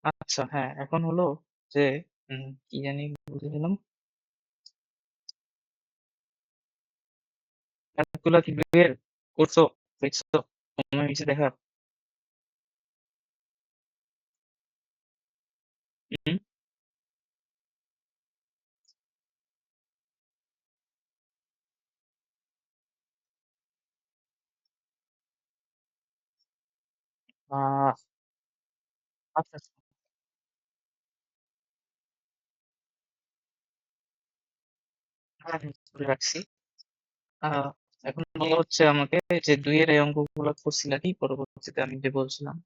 আচ্ছা, হ্যাঁ, এখন হলো যে কি জানি বলতেছিলাম? খেলাধুলা কি বের করছো? দেখছো? সময় হয়েছে দেখার? হুম? আহ আচ্ছা, আচ্ছা। হ্যাঁ, হ্যাঁ, করে রাখছি। আহ এখন বলা হচ্ছে আমাকে যে ২ এর এই অঙ্কগুলো করছিলা কি পরবর্তীতে আমি যে বলছিলাম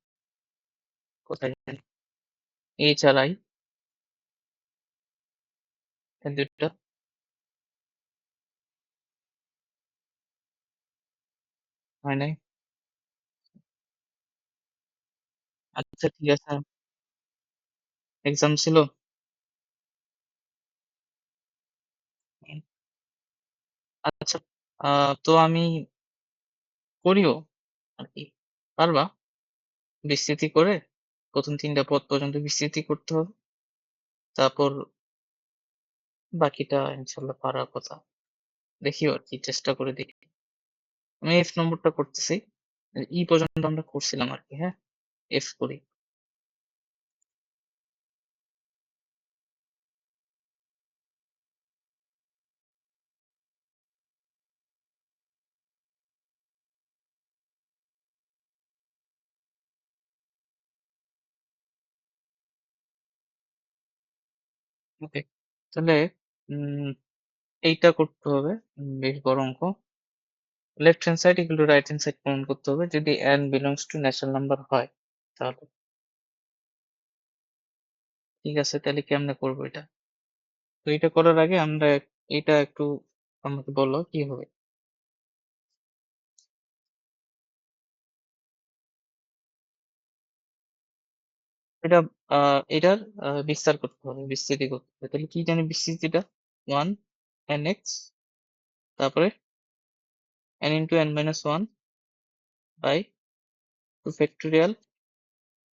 কোথায় জানি এইচ আর আই এই ২ টা হয় নাই। আচ্ছা ঠিক আছে। এক্সাম ছিল? হুম, আচ্ছা তো আমি করিও আরকি। পারবা? বিস্তৃতি করে ১ম ৩ টা পদ পর্যন্ত বিস্তৃতি করতে হবে। তারপর বাকিটা ইনশাআল্লাহ পারার কথা। দেখিও আরকি চেষ্টা করে দেখি। আমি F নম্বরটা করতেছি। ই পর্যন্ত আমরা করছিলাম আরকি, হ্যাঁ? F করি। ওকে। তাহলে উম এইটা করতে হবে। বেশ বড় অঙ্ক। Left hand side equal to right hand side প্রমাণ করতে হবে যদি n belongs to natural number হয় তাহলে। ঠিক আছে, তাহলে কেমনে করবো এটা? তো এটা করার আগে আমরা এটা একটু আমাকে বলো কি হবে? এটা এটার বিস্তার করতে হবে, বিস্তৃতি করতে হবে। তাহলে কি জানি বিস্তৃতিটা? 1 nx তারপরে n into n minus 1 by 2 factorial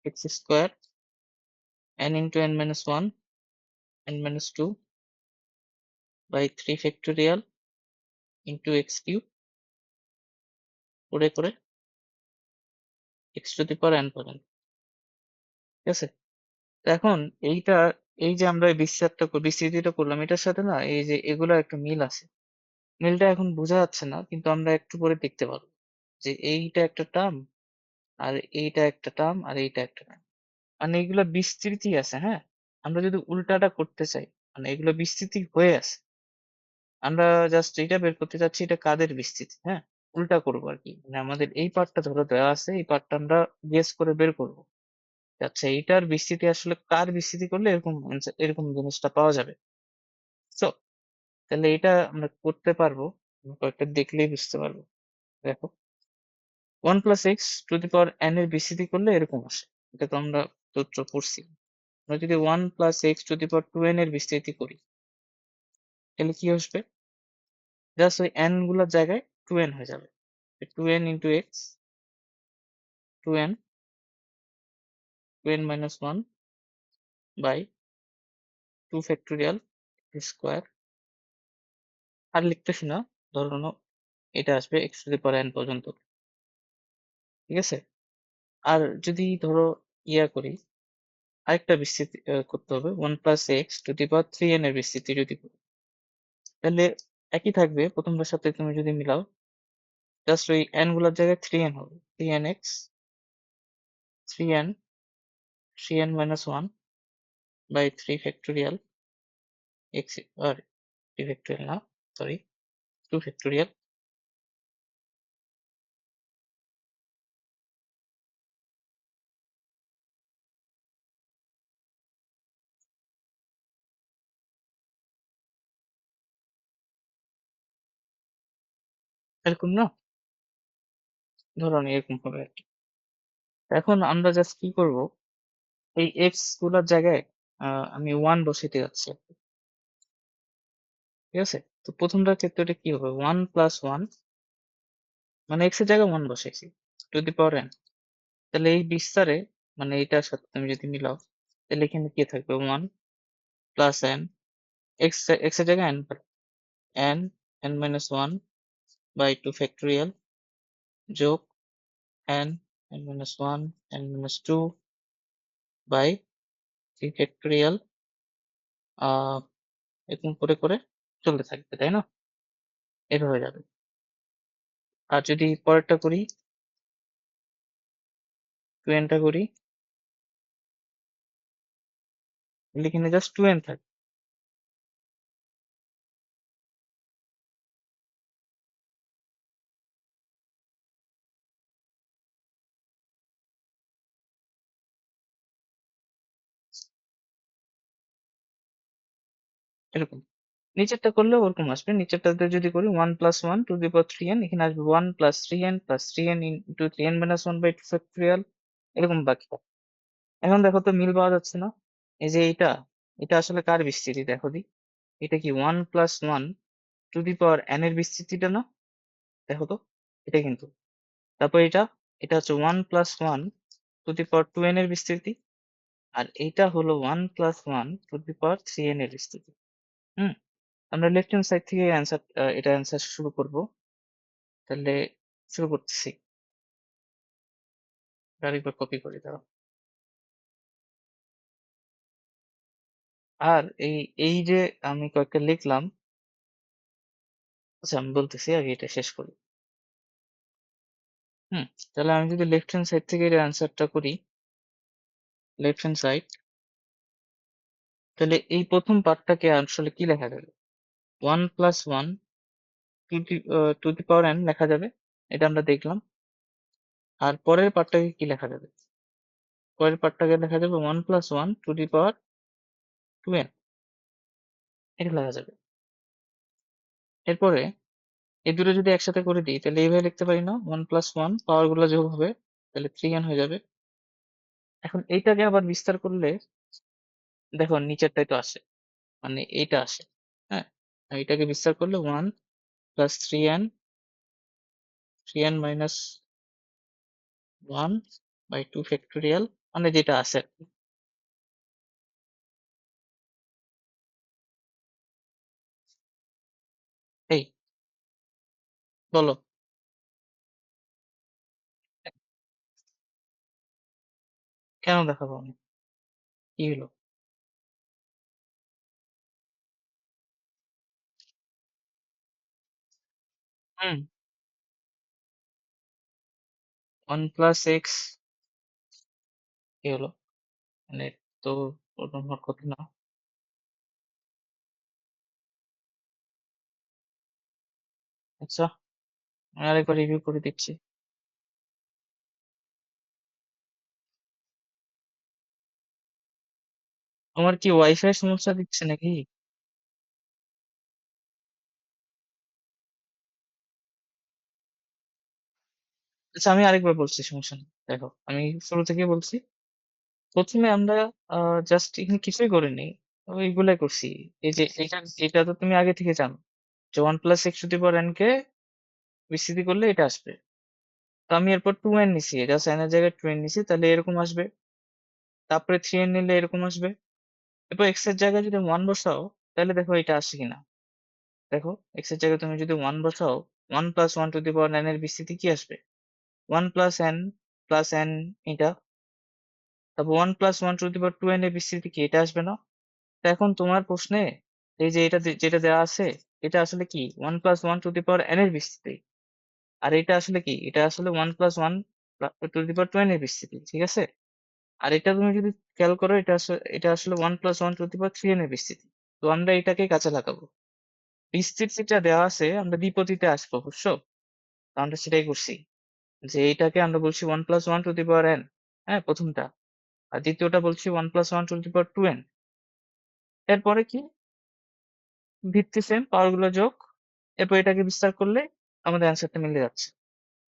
x square n into n minus 1 n minus 2 by 3 factorial into x cube করে x to the power n পর্যন্ত। ঠিক আছে? তো এখন এইটা এই যে আমরা এই বিস্তৃতিটা করলাম এটার সাথে না এই যে এগুলার একটা মিল আছে। মিলটা এখন বোঝা যাচ্ছে না কিন্তু আমরা একটু পরে দেখতে পারবো। যে এইটা একটা টার্ম আর এইটা একটা টার্ম আর এইটা একটা টার্ম। মানে এগুলা বিস্তৃতি আছে, হ্যাঁ? আমরা যদি উল্টাটা করতে চাই মানে এগুলো বিস্তৃতি হয়ে আছে। আমরা জাস্ট এইটা বের করতে চাচ্ছি এটা কাদের বিস্তৃতি, হ্যাঁ? উল্টা করবো আরকি। মানে আমাদের এই পার্টটা ধরো দেওয়া আছে, এই পার্টটা আমরা গেস করে বের করবো। আচ্ছা এইটার বিস্তৃতি আসলে কার বিস্তৃতি করলে এরকম এরকম জিনিসটা পাওয়া যাবে। সো তাহলে এটা আমরা করতে পারবো। আমরা কয়েকটা দেখলেই বুঝতে পারবো। দেখো 1 plus x to the power n এর বিস্তৃতি করলে এরকম আসে। এটা তো আমরা সূত্র পড়ছি। আমরা যদি 1 plus x to the power 2n এর বিস্তৃতি করি তাহলে কি আসবে? জাস্ট ওই n গুলার জায়গায় 2n হয়ে যাবে। 2n into x 2n 2n minus 1 by 2 factorial square আর লিখতেছি না। ধরো এটা আসবে x to the power n পর্যন্ত। ঠিক আছে? আর যদি ধরো করি আরেকটা বিস্তৃতি করতে হবে 1 plus x to the power 3n এর বিস্তৃতি যদি করি তাহলে একই থাকবে প্রথমটার সাথে তুমি যদি মিলাও জাস্ট ওই n গুলার জায়গায় 3n হবে 3nx 3n 3n minus 1 by 3 factorial x আর 3 factorial না সরি 2 factorial এরকম না ধরো এরকম হবে আর কি। এখন আমরা জাস্ট কি করব এই x গুলার জায়গায় আমি 1 বসাইতে যাচ্ছি। ঠিক আছে? তো প্রথমটার ক্ষেত্রে এটা কি হবে? 1 প্লাস 1 মানে x এর জায়গায় 1 বসাইছি টু দি পাওয়ার n। তাহলে এই বিস্তারে মানে এটার সাথে তুমি যদি মিলাও তাহলে এখানে কি থাকবে? 1 প্লাস n x এর জায়গায় n n n minus 1 by 2 factorial যোগ n n minus 1 n minus 2 by 3 factorial এরকম করে চলতে থাকবে, তাই না? এভাবে হয়ে যাবে। আর যদি পরেরটা করি 2n টা করি তাহলে এখানে জাস্ট 2n থাকবে। এরকম। নিচেরটা করলেও ওরকম আসবে। নিচেরটাতে যদি করি 1 plus 1 to the power 3n এখানে আসবে 1 plus 3n plus 3n into 3n minus 1 by 2 factorial এরকম বাকিটা। এখন দেখো তো মিল পাওয়া যাচ্ছে না? এই যে এটা আসলে কার বিস্তৃতি দেখো দি? এটা কি 1 plus 1 to the power n এর বিস্তৃতিটা না? দেখো তো, এটা কিন্তু। তারপর এটা হচ্ছে 1 plus 1 to the power 2n এর বিস্তৃতি। আর এইটা হলো 1 plus 1 to the power 3n এর বিস্তৃতি। হুম? আমরা লেফট হ্যান্ড সাইড থেকে এটা অ্যান্সার শুরু করব। তাহলে শুরু করতেছি। আরেকবার কপি করে দাও। আর এই যে আমি কয়েকটা লিখলাম, আচ্ছা আমি বলতেছি আগে এটা শেষ করি। হুম, তাহলে আমি যদি লেফট হ্যান্ড সাইড থেকে এর অ্যান্সারটা করি, লেফট হ্যান্ড সাইড, তাহলে এই প্রথম পার্টটাকে আসলে কি লেখা যাবে? 1 plus 1 to the power n লেখা যাবে। এটা আমরা দেখলাম। আর পরের পার্টটাকে কি লেখা যাবে? পরের পার্টটাকে লেখা যাবে 1 plus 1 to the power 2n। এটা লেখা যাবে। এরপরে এই দুটো যদি একসাথে করে দিই তাহলে এইভাবে লিখতে পারি না? 1 প্লাস 1 পাওয়ার গুলো যোগ হবে তাহলে 3n হয়ে যাবে। এখন এইটাকে আবার বিস্তার করলে দেখো নিচেরটাই তো আসে, মানে এইটা আসে। হ্যাঁ, আর এটাকে বিস্তার করলে 1 plus 3n minus 1 by 2 factorial মানে যেটা আছে আর কি। এই বলো কেন দেখা পাওনি? কি হলো? হুম, 1 প্লাস এক্স কি হলো? মানে তো ওরকম হওয়ার কথা না। আচ্ছা, আমি আরেকবার রিভিউ করে দিচ্ছি। আমার কি ওয়াইফাই সমস্যা দিচ্ছে নাকি? আচ্ছা আমি আরেকবার বলছি, সমস্যা নেই। দেখো আমি শুরু থেকে বলছি। প্রথমে আমরা জাস্ট এখানে কিছুই করিনি, ওইগুলাই করছি। এই যে এটা তো তুমি আগে থেকে জানো যে 1 plus x to the power n কে বিস্তৃতি করলে এটা আসবে। তো আমি এরপর 2n নিছি, জাস্ট n এর জায়গায় 2n নিছি, তাহলে এরকম আসবে। তারপরে 3n নিলে এরকম আসবে। এরপর x এর জায়গায় যদি 1 বসাও তাহলে দেখো এটা আসে কিনা। দেখো x এর জায়গায় তুমি যদি 1 বসাও 1 plus 1 to the power n এর বিস্তৃতি কি আসবে? 1 প্লাস n এটা। তারপর 1 plus 1 to the power 2n এর বিস্তৃতি কি এটা আসবে না? তো এখন তোমার প্রশ্নে এই যে যেটা দেওয়া আছে এটা আসলে কি 1 plus 1 to the power n এর বিস্তৃতি। আর এটা আসলে কি? এটা আসলে 1 plus 1 to the power 2n এর বিস্তৃতি। ঠিক আছে? আর এটা তুমি যদি খেয়াল করো এটা আসলে 1 plus 1 to the power 3n এর বিস্তৃতি। তো আমরা এটাকে কাজে লাগাবো। বিস্তৃতিটা দেওয়া আছে আমরা দ্বিপদীতে আসবো, বুঝছো? তো আমরা সেটাই করছি। যে এইটাকে আমরা বলছি 1 plus 1 to the power n, হ্যাঁ প্রথমটা। আর দ্বিতীয়টা বলছি 1 plus 1 to the power 2n। এরপরে কি? ভিত্তি সেম, পাওয়ার গুলো যোগ। এরপর এটাকে বিস্তার করলে আমাদের অ্যান্সারটা মিলে যাচ্ছে।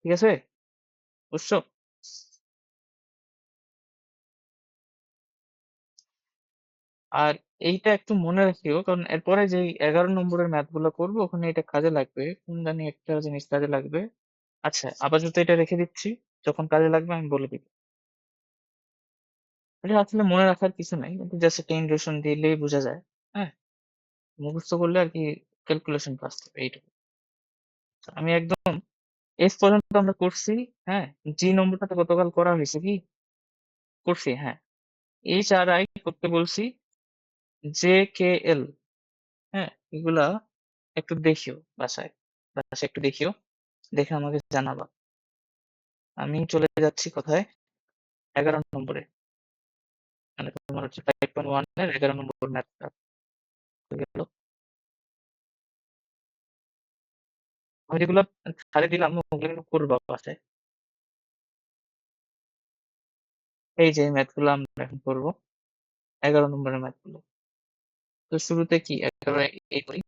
ঠিক আছে? বুঝছো? আর এইটা একটু মনে রাখিও, কারণ এরপরে যে 11 নম্বরের ম্যাথ গুলো করবো ওখানে এটা কাজে লাগবে, কোন জানি একটা জিনিস কাজে লাগবে। আচ্ছা, আপাতত এটা রেখে দিচ্ছি, যখন কাজে লাগবে আমি বলে দিব। এটা আসলে মনে রাখার কিছু নাই, কিন্তু জাস্ট একটা ইন্ডেকশন দিলেই বোঝা যায়। হ্যাঁ, মুখস্থ করলে আর কি ক্যালকুলেশন পাস হবে এইটুকু। তো আমি একদম এস পর্যন্ত আমরা করছি। হ্যাঁ, জি নম্বরটা তো গতকাল করা হয়েছে কি, করছি। হ্যাঁ, এইচ আর আই করতে বলছি, জে কে এল। হ্যাঁ, এগুলা একটু দেখিও বাসায়, বাসায় একটু দেখিও, দেখে আমাকে জানাবা। আমি চলে যাচ্ছি কোথায়, 11 নম্বরে, মানে তোমার হচ্ছে 5.1 এর 11 নম্বর ম্যাথটা গেল। আমি যেগুলো ছাড়ে দিলাম ওগুলো কিন্তু করবা বাসায়। এই যে ম্যাথ গুলো আমরা এখন করবো, 11 নম্বরের ম্যাথ গুলো। তো শুরুতে কি একেবারে এই করি,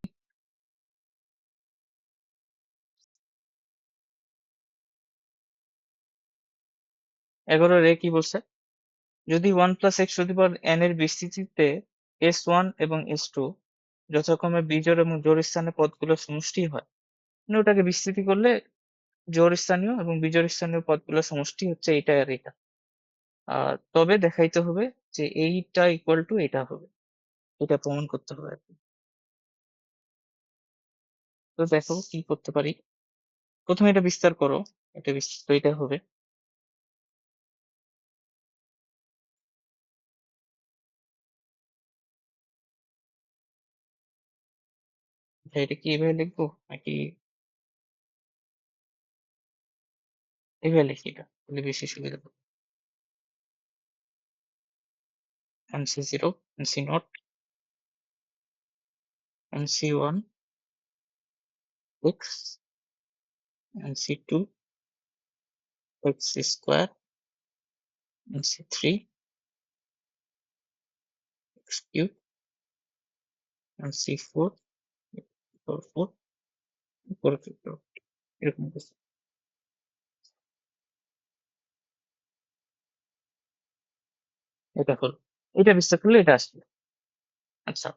11 কি বলছে, যদি 1 + x⁴n এর বিস্তৃতিতে s1 এবং s2 যথাক্রমে বিজোড় এবং জোড় স্থানের পদগুলোর সমষ্টি হয়, মানে ওটাকে বিস্তৃতি করলে জোড় স্থানীয় এবং বিজোড় স্থানীয় পদগুলোর সমষ্টি হচ্ছে এইটা আর এটা। তবে দেখাইতে হবে যে এইটা ইকুয়াল টু এটা হবে, এটা প্রমাণ করতে হবে আর কি। তো দেখো কি করতে পারি, প্রথমে এটা বিস্তার করো, এটা বিস্তৃত এটা হবে। আচ্ছা, এটা কি এভাবে লিখবো নাকি এভাবে লিখি, এটা তাহলে বেশি সুবিধা হবে। MC0, MC0, MC1, x, MC2, x square, MC3, x cube, MC4, 4, 4, এরকম কিছু। এটা হলো, এটা বিস্তার করলে এটা আসবে। আচ্ছা,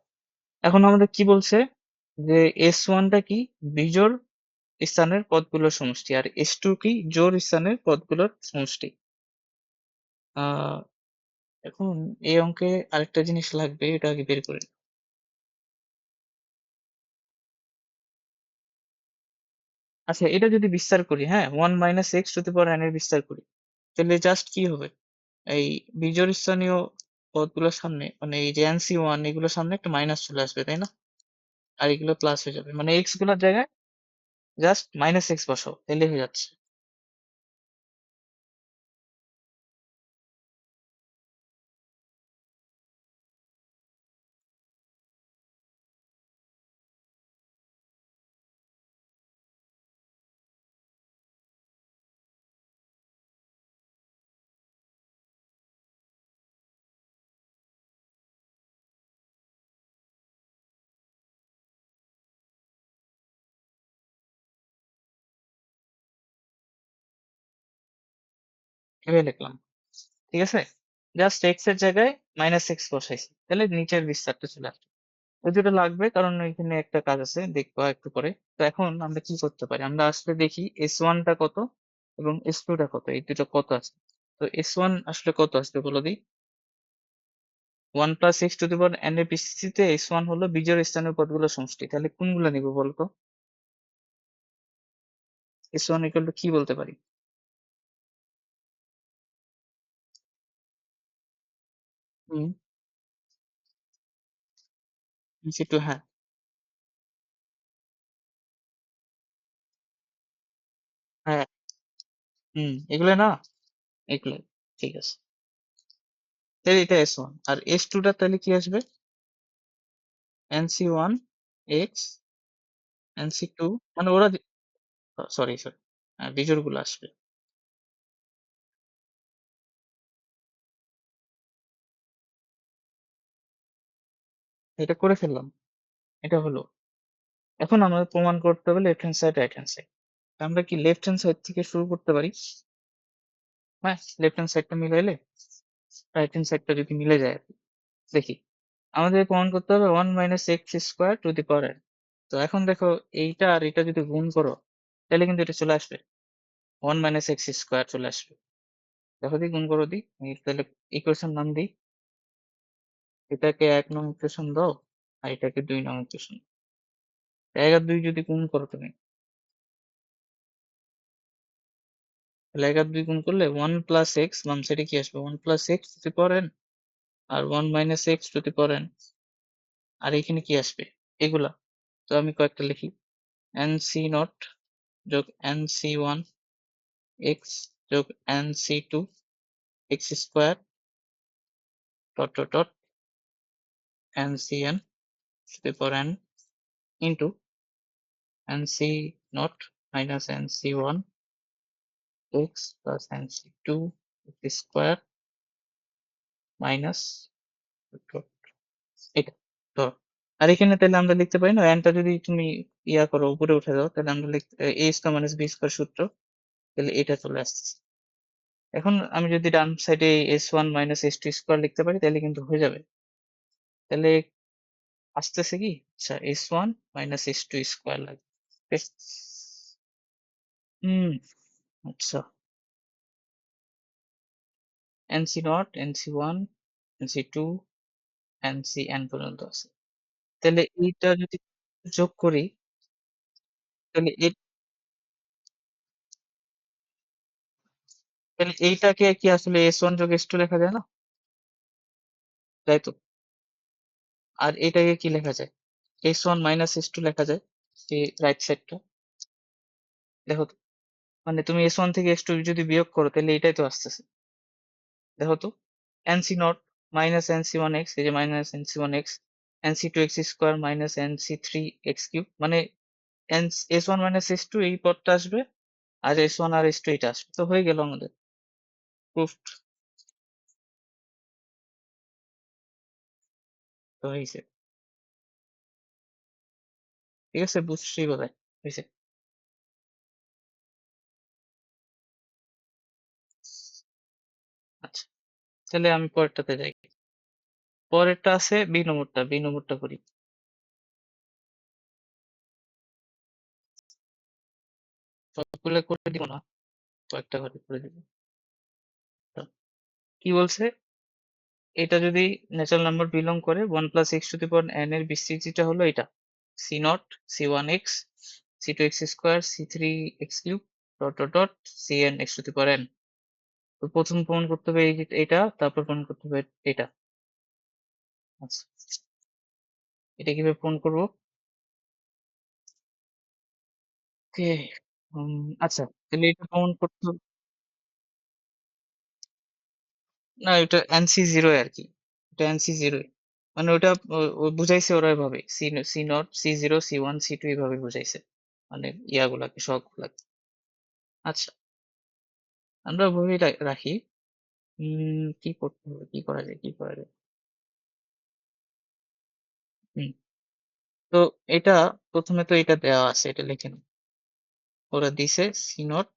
এখন আমাদের কি বলছে যে S1টা কি, বিজোড় স্থানের পদগুলোর সমষ্টি, আর S2 কি, জোড় স্থানের পদগুলোর সমষ্টি। আহ এখন এই অঙ্কে আরেকটা জিনিস লাগবে, এটা আগে বের করে নিই। আচ্ছা, এটা যদি বিস্তার করি, হ্যাঁ, 1 - x⁴n এর বিস্তার করি, তাহলে জাস্ট কি হবে, এই বিজোড় স্থানীয় পদগুলোর সামনে, মানে এই যে NC1 এগুলোর সামনে একটা মাইনাস চলে আসবে, তাই না? আর এগুলো প্লাস হয়ে যাবে, মানে এক্স গুলোর জায়গায় জাস্ট -x বসাও, তাহলে হয়ে যাচ্ছে। এভাবে লিখলাম, ঠিক আছে। জাস্ট এক্স এর জায়গায় -x বসাইছি, তাহলে নিচের বিস্তারটা চলে আসবে। ওই দুটো লাগবে কারণ ওইখানে একটা কাজ আছে, দেখবা একটু পরে। তো এখন আমরা কি করতে পারি, আমরা আসলে দেখি S1টা কত এবং S2টা কত, এই দুটো কত আছে। তো S1 আসলে কত আসবে বলো দিই, 1 + x⁴n এর বিস্তৃতিতে S1 হলো বিজোড় স্থানীয় পদগুলোর সমষ্টি, তাহলে কোনগুলো নিব বলতো। S1 ইকুয়াল টু কি বলতে পারি, হুম, MC2, হ্যাঁ, হ্যাঁ, এগুলো না, এগুলো, ঠিক আছে। তাহলে এটা S1, আর S2টা তাহলে কি আসবে, NC1, X, NC2, মানে ওরা, সরি সরি, বিজোড় গুলো আসবে। এটা করে ফেললাম, এটা হলো। এখন আমাদের প্রমাণ করতে হবে left hand side right hand side. আমরা কি লেফট হ্যান্ড সাইড থেকে শুরু করতে পারি, হ্যাঁ, লেফট হ্যান্ড সাইডটা মিলাইলে রাইট হ্যান্ড সাইডটা যদি মিলে যায় আর কি। দেখি, আমাদের প্রমাণ করতে হবে 1 minus x square to the power n। তো এখন দেখো এইটা আর এটা যদি গুণ করো তাহলে কিন্তু এটা চলে আসবে, 1 মাইনাস এক্স স্কোয়ার চলে আসবে। দেখো দি গুণ করো দি, এই তাহলে ইকুয়েশন নাম দিই, এটাকে 1 নং ইকুয়েশন দাও আর এটাকে 2 নং ইকুয়েশন। 1 আর 2 যদি গুণ করো তুমি, তাহলে 1 আর 2 গুণ করলে 1 প্লাস এক্স, বাম সাইডে কি আসবে 1 plus x to the power n, আর 1 minus x to the power n, আর এখানে কি আসবে এগুলা। তো আমি কয়েকটা লিখি, এন সি নট যোগ এন সি ওয়ান এক্স যোগ n C two x square dot dot dot n C n to the power n into n C nought minus n C one x plus n C two x square minus এটা ধরো। আর এখানে তাহলে আমরা লিখতে পারি না, এনটা যদি তুমি ইয়া করো উপরে উঠে দাও তাহলে আমরা লিখতে এ স্কোয়ার মাইনাস বি স্কোয়ার সূত্র, তাহলে এটা চলে আসছে। এখন আমি যদি ডান সাইডে S one minus S two square লিখতে পারি তাহলে কিন্তু হয়ে যাবে। তাহলে আসতেছে কি, আচ্ছা S one minus S two square লাগবে। বেশ। হুম, আচ্ছা n C nought n C one n C two n C n পর্যন্ত আছে। তাহলে এইটা যদি যোগ করি তাহলে তাহলে এইটাকে কি আসলে এস ওয়ান যোগ এস টু লেখা যায় না, তাই তো? আর এটাকে কি লেখা যায়, S one minus S two লেখা যায়, এই রাইট সাইডটা। দেখো তো, মানে তুমি এস ওয়ান থেকে এস টু যদি বিয়োগ করো তাহলে এটাই তো আসতেছে। দেখো তো, N C nought minus N C one X, এই যে minus N C one X, N C two x square minus N C three x cube, মানে S one minus S two এই পদটা আসবে, আর এস ওয়ান আর এস টু এটা আসবে, তো হয়ে গেল আমাদের প্রুফড। তো হয়েছে, ঠিক আছে, বুঝছি বোধহয় হয়েছে। আচ্ছা, তাহলে আমি পরেরটাতে যাই। পরেরটা আছে বি নম্বরটা, বি নম্বরটা করি। সবগুলো করে দিব না, কয়েকটা করে করে দিব। তো কি বলছে, এটা যদি ন্যাচারাল নাম্বার বিলং করে 1 plus x to the power n এর বিস্তৃতিটা হলো এটা, C nought C one x C two x square C three x cube dot dot dot C n x to the power n। তো প্রথম প্রমাণ করতে হবে এই যে এটা, তারপর প্রমাণ করতে হবে এটা। আচ্ছা, এটা কিভাবে প্রমাণ করবো? ওকে, আচ্ছা তাহলে এটা প্রমাণ করতে হবে, না এটা এনসি জিরো আর কি, এটা এনসি জিরো, মানে ওটা ও বুঝাইছে ওরা এভাবে, C C nought C zero C one C two এইভাবে বুঝাইছে, মানে ইয়াগুলাকে সবগুলাকে। আচ্ছা, আমরা ওভাবেই রাখি। কি করতে হবে, কি করা যায়, কি করা যায়। হুম, তো এটা প্রথমে তো এটা দেওয়া আছে, এটা লিখে নাও। ওরা দিছে C nought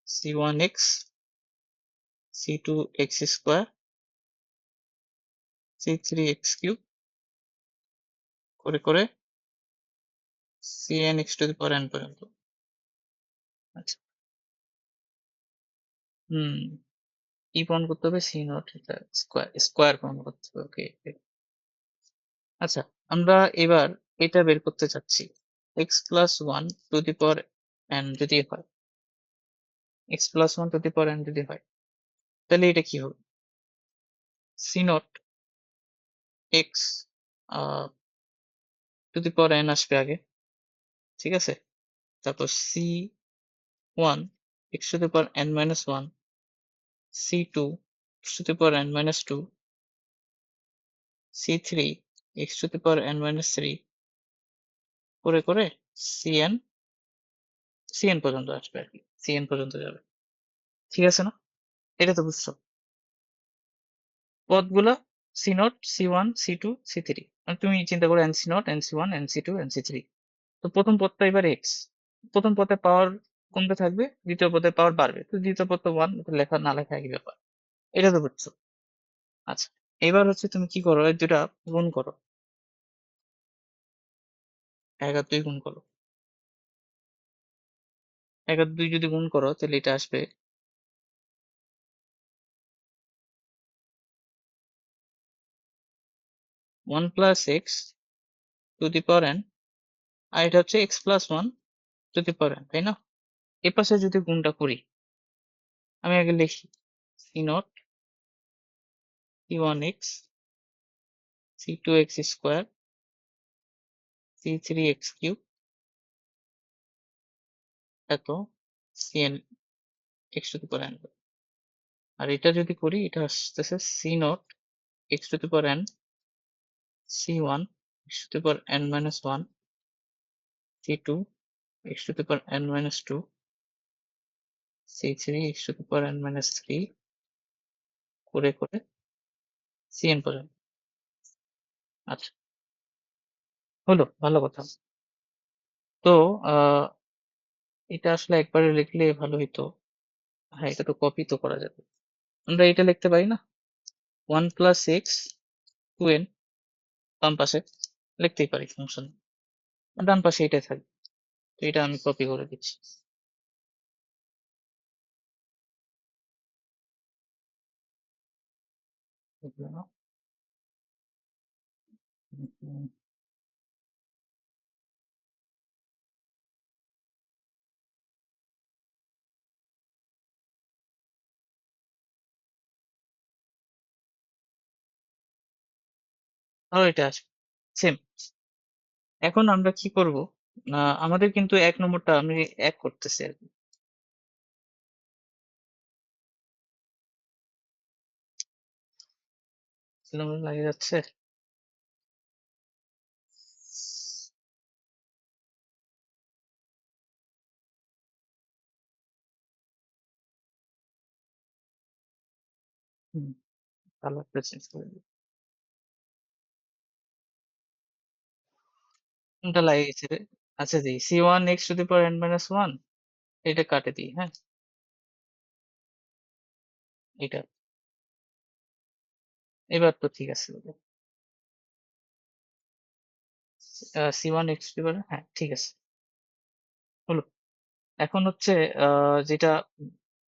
C one x C two x square C three x cube করে করে C n x to the power n পর্যন্ত। আচ্ছা, হুম, কি প্রমাণ করতে হবে, সি নট এটা স্কোয়ার স্কোয়ার প্রমাণ করতে হবে, ওকে। আচ্ছা, আমরা এবার এটা বের করতে চাচ্ছি, x plus one to the power n যদি হয়, x plus one to the power n যদি হয়, তাহলে এটা কি হবে, C nought x to the power n আসবে আগে, ঠিক আছে, তারপর C one x to the power N minus one C two x to the power N minus two C three x to the power N minus three করে করে CN CN পর্যন্ত আসবে আর কি, সিএন পর্যন্ত যাবে, ঠিক আছে না? এটা তো বুঝছো পদগুলা, C nought C one C two C three, মানে তুমি চিন্তা করো N C nought N C one N C two N C three. তো প্রথম পদটা এবার এক্স, প্রথম পদে পাওয়ার কমতে থাকবে, দ্বিতীয় পদে পাওয়ার বাড়বে, তো দ্বিতীয় পদ তো ওয়ান, লেখা না লেখা একই ব্যাপার, এটা তো বুঝছো। আচ্ছা, এবার হচ্ছে তুমি কি করো, এই দুটা গুণ করো, 1 আর 2 গুণ করো। 1 আর 2 যদি গুণ করো তাহলে এটা আসবে 1 plus x to the power N, আর এটা হচ্ছে X plus 1 to the power N, তাই না? এ পাশে যদি গুণটা করি, আমি আগে লিখি C nought C one x C two x square C three x cube এত C N X to the power N. আর এটা যদি করি, এটা আসতেছে C nought x to the power N C one x to the power N minus one C two x to the power N minus two C three x to the power N minus three করে করে CN পর্যন্ত। আচ্ছা, হলো, ভালো কথা। তো আহ এটা আসলে একবারে লিখলে ভালো হইতো। হ্যাঁ, এটা তো কপি তো করা যাবে। আমরা এটা লিখতে পারি না, 1 প্লাস এক্স টু এন, বাম পাশে লিখতেই পারি, ফাংশন ডান পাশে এটাই থাকবে। তো এটা আমি কপি করে দিচ্ছি। বুঝলে না? হুম, ধরো এটা আসবে সেম। এখন আমরা কি করব, আমাদের কিন্তু 1 নম্বরটা আমি এক করতেছি আর কি। সিলেবাস লাগে যাচ্ছে। হুম, কালারটা চেঞ্জ করে দিই। কোনটা লাগে গেছে রে? আচ্ছা, দিই C one x to the power N minus one, এটা কাটে দিই, হ্যাঁ, এটা। এবার তো ঠিক আছে। C one x to the power, হ্যাঁ ঠিক আছে, হলো। এখন হচ্ছে যেটা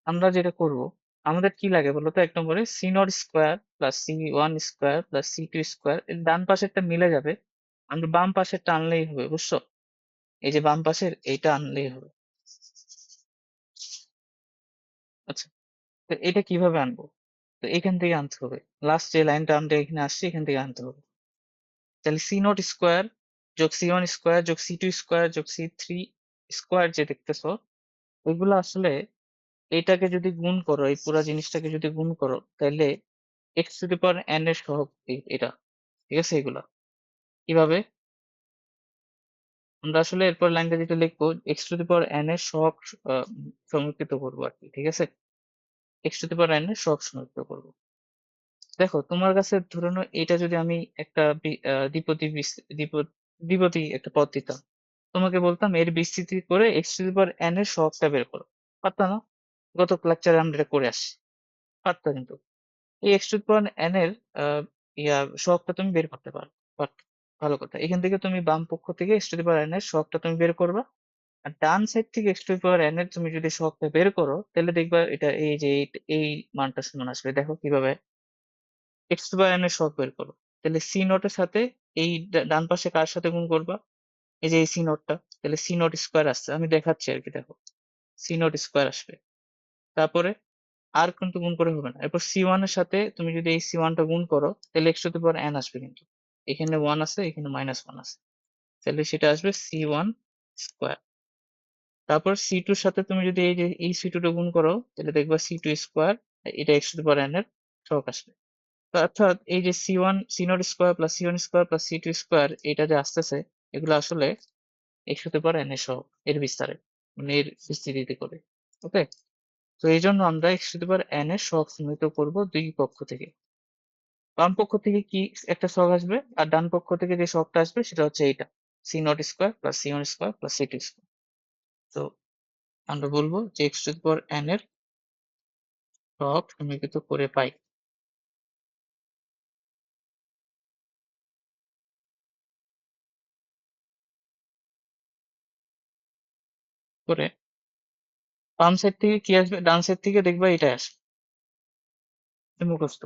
আমরা যেটা করব, আমাদের কি লাগে বলতো? 1 নম্বরে C nought square plus C one square plus C two square, ডান পাশেরটা মিলে যাবে, আমরা বাম পাশেরটা আনলেই হবে, বুঝছো? এই যে বাম পাশের এইটা আনলেই হবে। আচ্ছা, তো এটা কিভাবে আনবো? তো এখান থেকে আনতে হবে, লাস্ট যে লাইনটা আমরা এখানে আসছে এখান থেকে আনতে হবে। তাহলে সি নট স্কোয়ার যোগ সি ওয়ান স্কোয়ার যোগ সি টু স্কোয়ার যোগ সি থ্রি স্কোয়ার যে দেখতেছো, ওইগুলো আসলে এইটাকে যদি গুণ করো, এই পুরো জিনিসটাকে যদি গুণ করো, তাহলে x to the power n এর সহগ এটা, ঠিক আছে? এগুলা কিভাবে আমরা আসলে এরপর লাইনটা যেটা লিখবো, x to the power n এর সহগ সংরক্ষিত করবো আর কি, ঠিক আছে? X to the power n এর সহগ সংরক্ষিত করবো। দেখো তোমার কাছে ধরে নাও এটা যদি আমি একটা দ্বিপদী দ্বিপদী একটা পদ দিতাম, তোমাকে বলতাম এর বিস্তৃতি করে x to the power n এর সহগটা বের করো, পারতা না? গত লেকচারে আমরা এটা করে আসছি, পারতা কিন্তু। এই x to the power n এর আহ, সহগটা তুমি বের করতে পারো, পারতো। ভালো কথা, এখান থেকে তুমি বাম পক্ষ থেকে x to the power n এর সহগটা তুমি বের করবা, আর ডান সাইড থেকে x to the power n এর তুমি যদি সহগটা বের করো, তাহলে দেখবা এটা এই যে এই মানটা সমান আসবে। দেখো কিভাবে, x to the power n এর সহগ বের করো, তাহলে সি নটের সাথে এই ডান পাশে কার সাথে গুণ করবা? এই যে এই সি নটটা, তাহলে সি নট স্কোয়ার আসছে, আমি দেখাচ্ছি আর কি, দেখো সি নট স্কোয়ার আসবে। তারপরে আর কিন্তু গুণ করে হবে না, এরপর সি ওয়ান এর সাথে তুমি যদি এই সি ওয়ানটা গুণ করো, তাহলে x to the power n আসবে, কিন্তু এখানে ওয়ান আছে এখানে মাইনাস ওয়ান আছে, তাহলে সেটা আসবে সি ওয়ান স্কোয়ার। তারপর সি টুর সাথে তুমি যদি এই যে এই সি টুটা গুণ করো, তাহলে দেখবা সি টু স্কোয়ার, এটা x to the power n এর সহগ আসবে। তো অর্থাৎ এই যে C one C nought square plus C one square plus C two square, এটা যে আসতেছে, এগুলো আসলে এক্স হতে পারে এন এর সহগ, এর বিস্তারে, মানে এর বিস্তৃতিতে করে। ওকে, তো এই জন্য আমরা x to the power n এর সহগ চিহ্নিত করবো দুই পক্ষ থেকে। বাম পক্ষ থেকে কি একটা সহগ আসবে, আর ডান পক্ষ থেকে যে সহগটা আসবে সেটা হচ্ছে এইটা, C nought square plus C one square plus C two square. তো আমরা বলবো যে x to the power n এর সহগ সমীকৃত করে পাই। করে বাম সাইড থেকে কি আসবে, ডান সাইড থেকে দেখবা এটা আসবে। মুখস্থ।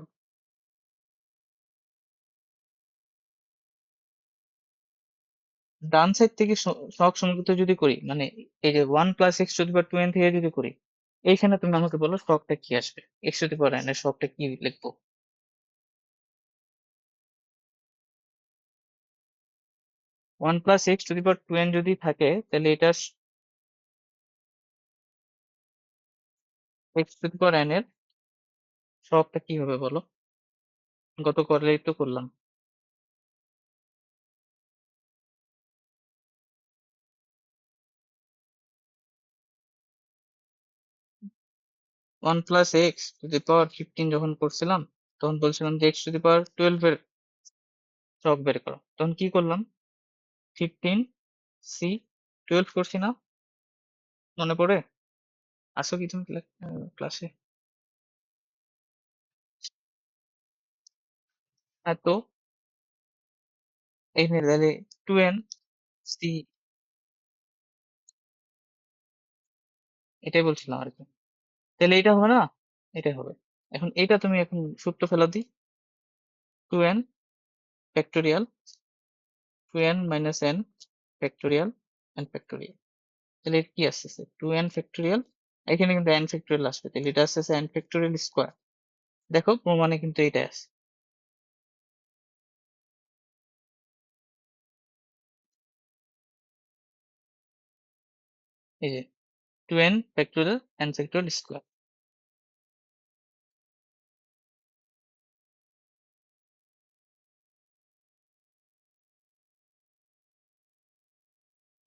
ডান সাইড থেকে সহগ সমীকৃত যদি করি, মানে এই যে 1 + x⁴ থেকে যদি করি, এইখানে তুমি আমাকে বলো সহগটা কি আসবে, x⁴ এর সহগটা কি লিখবো? 1 + x⁴ যদি থাকে তাহলে এটা x⁴ এর সহগটা কি হবে বলো? গত করলেই তো করলাম। 1 + x⁴ যখন করছিলাম তখন বলছিলাম যে x⁴ এর সহগ বের করো, তখন কি করলাম? 15 c 12 করছি না? মনে পড়ে? আসো কি তুমি ক্লাসে? হ্যাঁ, তো এই তাহলে 2n c, এটাই বলছিলাম আর কি। তাহলে এটা হবে না? এটাই হবে। এখন এটা তুমি এখন সূত্র ফেলা দিই। 2n factorial 2n - n factorial n factorial. তাহলে এটা কি আসতেছে? 2n ফ্যাক্টোরিয়াল, এখানে কিন্তু n ফ্যাক্টোরিয়াল আসবে, তাহলে এটা আসতেছে n ফ্যাক্টোরিয়াল স্কোয়ার। দেখো প্রমাণে কিন্তু এটা আছে। এই যে 2n factorial n factorial square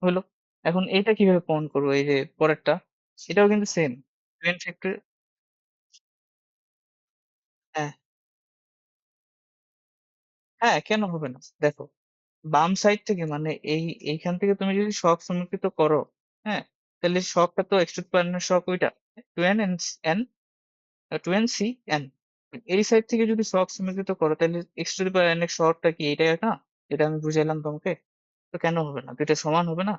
হলো। এখন এটা কিভাবে প্রমাণ করবো? এই যে পরেরটা, এটাও কিন্তু সেম। 2n ফ্যাক্টোরিয়াল, হ্যাঁ হ্যাঁ, কেন হবে না? দেখো বাম সাইড থেকে, মানে এইখান থেকে তুমি যদি সহগ সমীকৃত করো, হ্যাঁ, তাহলে সহগটা তো x⁴ এর সহগ ওইটা 2n n 2n c n। এই সাইড থেকে যদি সহগ সমীকৃত করো তাহলে x⁴ এর সহগটা কি এইটাই না? এটা আমি বুঝাইলাম তোমাকে। তো কেন হবে না? দুইটা সমান হবে না?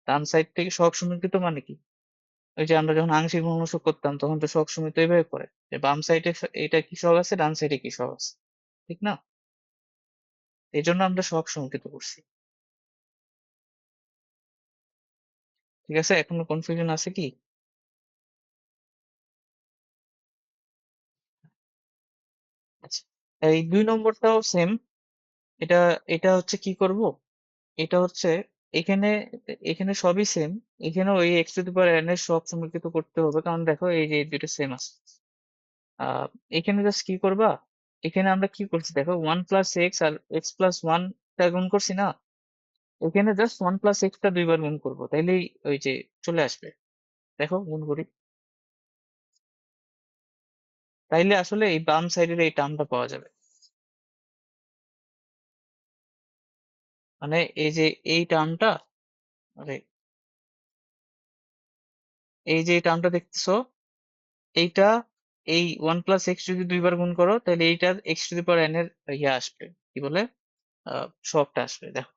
ডান সাইড থেকে সহগ সমীকৃত মানে কি? ওই যে আমরা যখন আংশিক ভগ্নাংশ করতাম তখন তো সহগ সমীকৃত এইভাবে করে যে বাম সাইডে এটা কি সহগ আছে, ডান সাইডে কি সহগ আছে, ঠিক না? এই জন্য আমরা সহগ সমীকৃত করছি। ঠিক আছে, এখনো কনফিউশন আছে কি? আচ্ছা, এই 2 নম্বরটাও সেম। এটা এটা হচ্ছে কি করব, এটা হচ্ছে এখানে এখানে সবই সেম। এখানে ওই x⁴n এর সহগ সমীকৃত করতে হবে, কারণ দেখো এই যে এই দুটো সেম আছে। আহ এখানে জাস্ট কি করবা, এখানে আমরা কি করছি দেখো, 1 + x আর x+1 টা গুণ করছি না, এখানে জাস্ট 1 + x টা দুইবার গুণ করবো, তাইলেই ওই যে চলে আসবে। দেখো গুণ করি, তাইলে আসলে এই বাম সাইডের এই টার্মটা পাওয়া যাবে। মানে এই যে এই টার্মটা, মানে এই যে এই টার্মটা দেখতেছো, এইটা এই 1 + x যদি দুইবার গুণ করো তাহলে এইটার x⁴n এর ইয়ে আসবে, কি বলে, সবটা আসবে। দেখো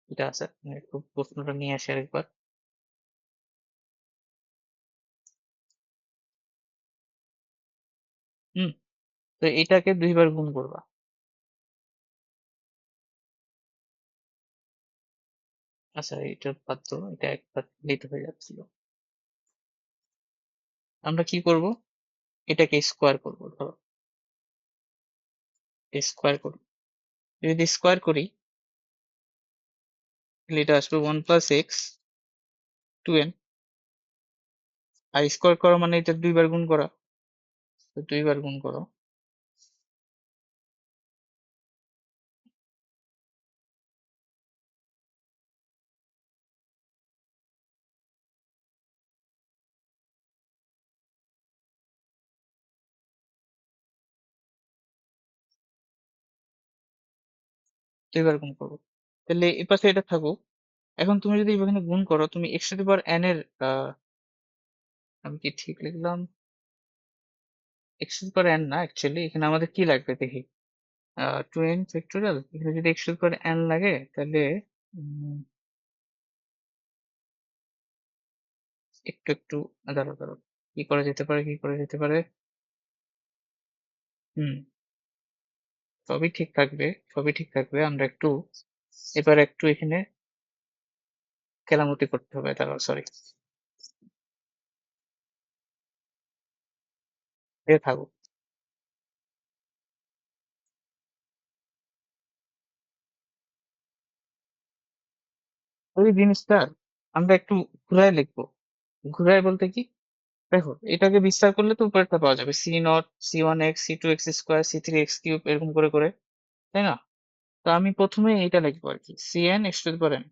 এটা আছে, আমি একটু প্রশ্নটা নিয়ে আসি আরেকবার। হুম, তো এটাকে দুইবার গুণ করবা। আচ্ছা, এটা বাদ দাও, এটা একবার লেট হয়ে যাচ্ছিল। আমরা কি করব, এটাকে স্কোয়ার করব, ধরো স্কোয়ার করি। যদি স্কোয়ার করি তাহলে এটা আসবে 1 + x 2n। আর স্কোয়ার করা মানে এটা দুইবার গুণ করা, তো দুইবার গুণ করো। দুইবার গুণ করবো, তাহলে এই পাশে এটা থাকুক। এখন তুমি যদি এখানে গুণ করো, তুমি x⁴n এর আমি কি ঠিক লিখলাম? x⁴n না, অ্যাকচুয়ালি এখানে আমাদের কি লাগবে দেখি। 2n ফ্যাক্টোরিয়াল এখানে যদি x to the power n লাগে তাহলে উম, একটু দাঁড়াও কি করা যেতে পারে হুম সবই ঠিক থাকবে আমরা একটু এবার একটু এখানে কেরামতি করতে হবে দাঁড়াও সরি এ থাকুক ওই জিনিসটা আমরা একটু ঘুরায় লিখবো ঘুরায় বলতে কি দেখো এটাকে বিস্তার করলে তো উপরেরটা পাওয়া যাবে c0 c1x c2x2 c3x3 এরকম করে তাই না তো আমি প্রথমে এইটা লিখবো আর কি cn x to the power n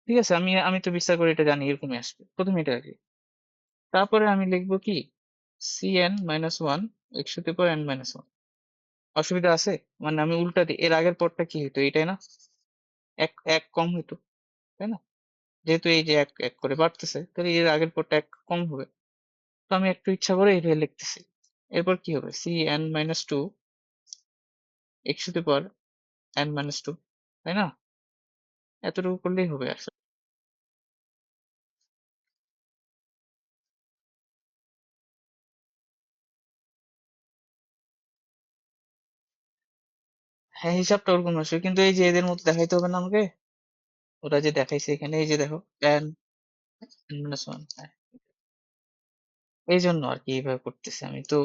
ঠিক আছে আমি আমি তো বিস্তার করে এটা জানি এরকমই আসবে প্রথমে এটা আগে তারপরে আমি লিখবো কি cn minus one x to the power n minus one অসুবিধা আছে মানে আমি উল্টা দিই এর আগের পরটা কি হইতো এটাই না এক এক কম হইতো তাই না যেহেতু এই যে এক এক করে বাড়তেছে তাহলে এর আগের পরটা এক কম হবে তো আমি একটু ইচ্ছা করে এটা লিখতেছি এরপর কি হবে cn minus two x to the power n minus two তাই না এতটুকু করলেই হবে আসলে হ্যাঁ হিসাবটা ওরকম আসবে কিন্তু এই যে এদের মতো দেখাইতে হবে না আমাকে ওরা যে দেখাইছে এখানে এই যে দেখো tan n minus 1 হ্যাঁ এই জন্য আর কি এইভাবে করতেছি আমি তো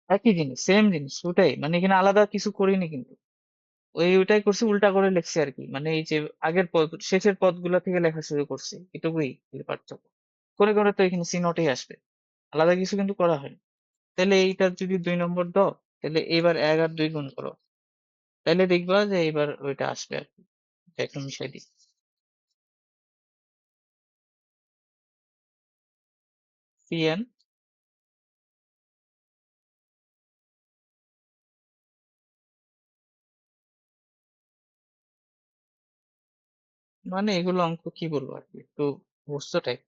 একই জিনিস সেম জিনিস ওটাই মানে এখানে আলাদা কিছু করিনি কিন্তু ওইটাই করছি উল্টা করে লিখছি আর কি মানে এই যে আগের পদ শেষের পদগুলা থেকে লেখা শুরু করছি এটুকুই খালি পার্থক্য করে তো এখানে সি নোটেই আসবে আলাদা কিছু কিন্তু করা হয় তাহলে এইটার যদি 2 নম্বর দাও তাহলে এবার 1 আর 2 গুণ করো তাহলে দেখবা যে এবার ওইটা আসবে আর কি এটা একটু মিশাই দিই cn মানে এগুলো অঙ্ক কি বলবো আর কি একটু বুঝতো টাইপ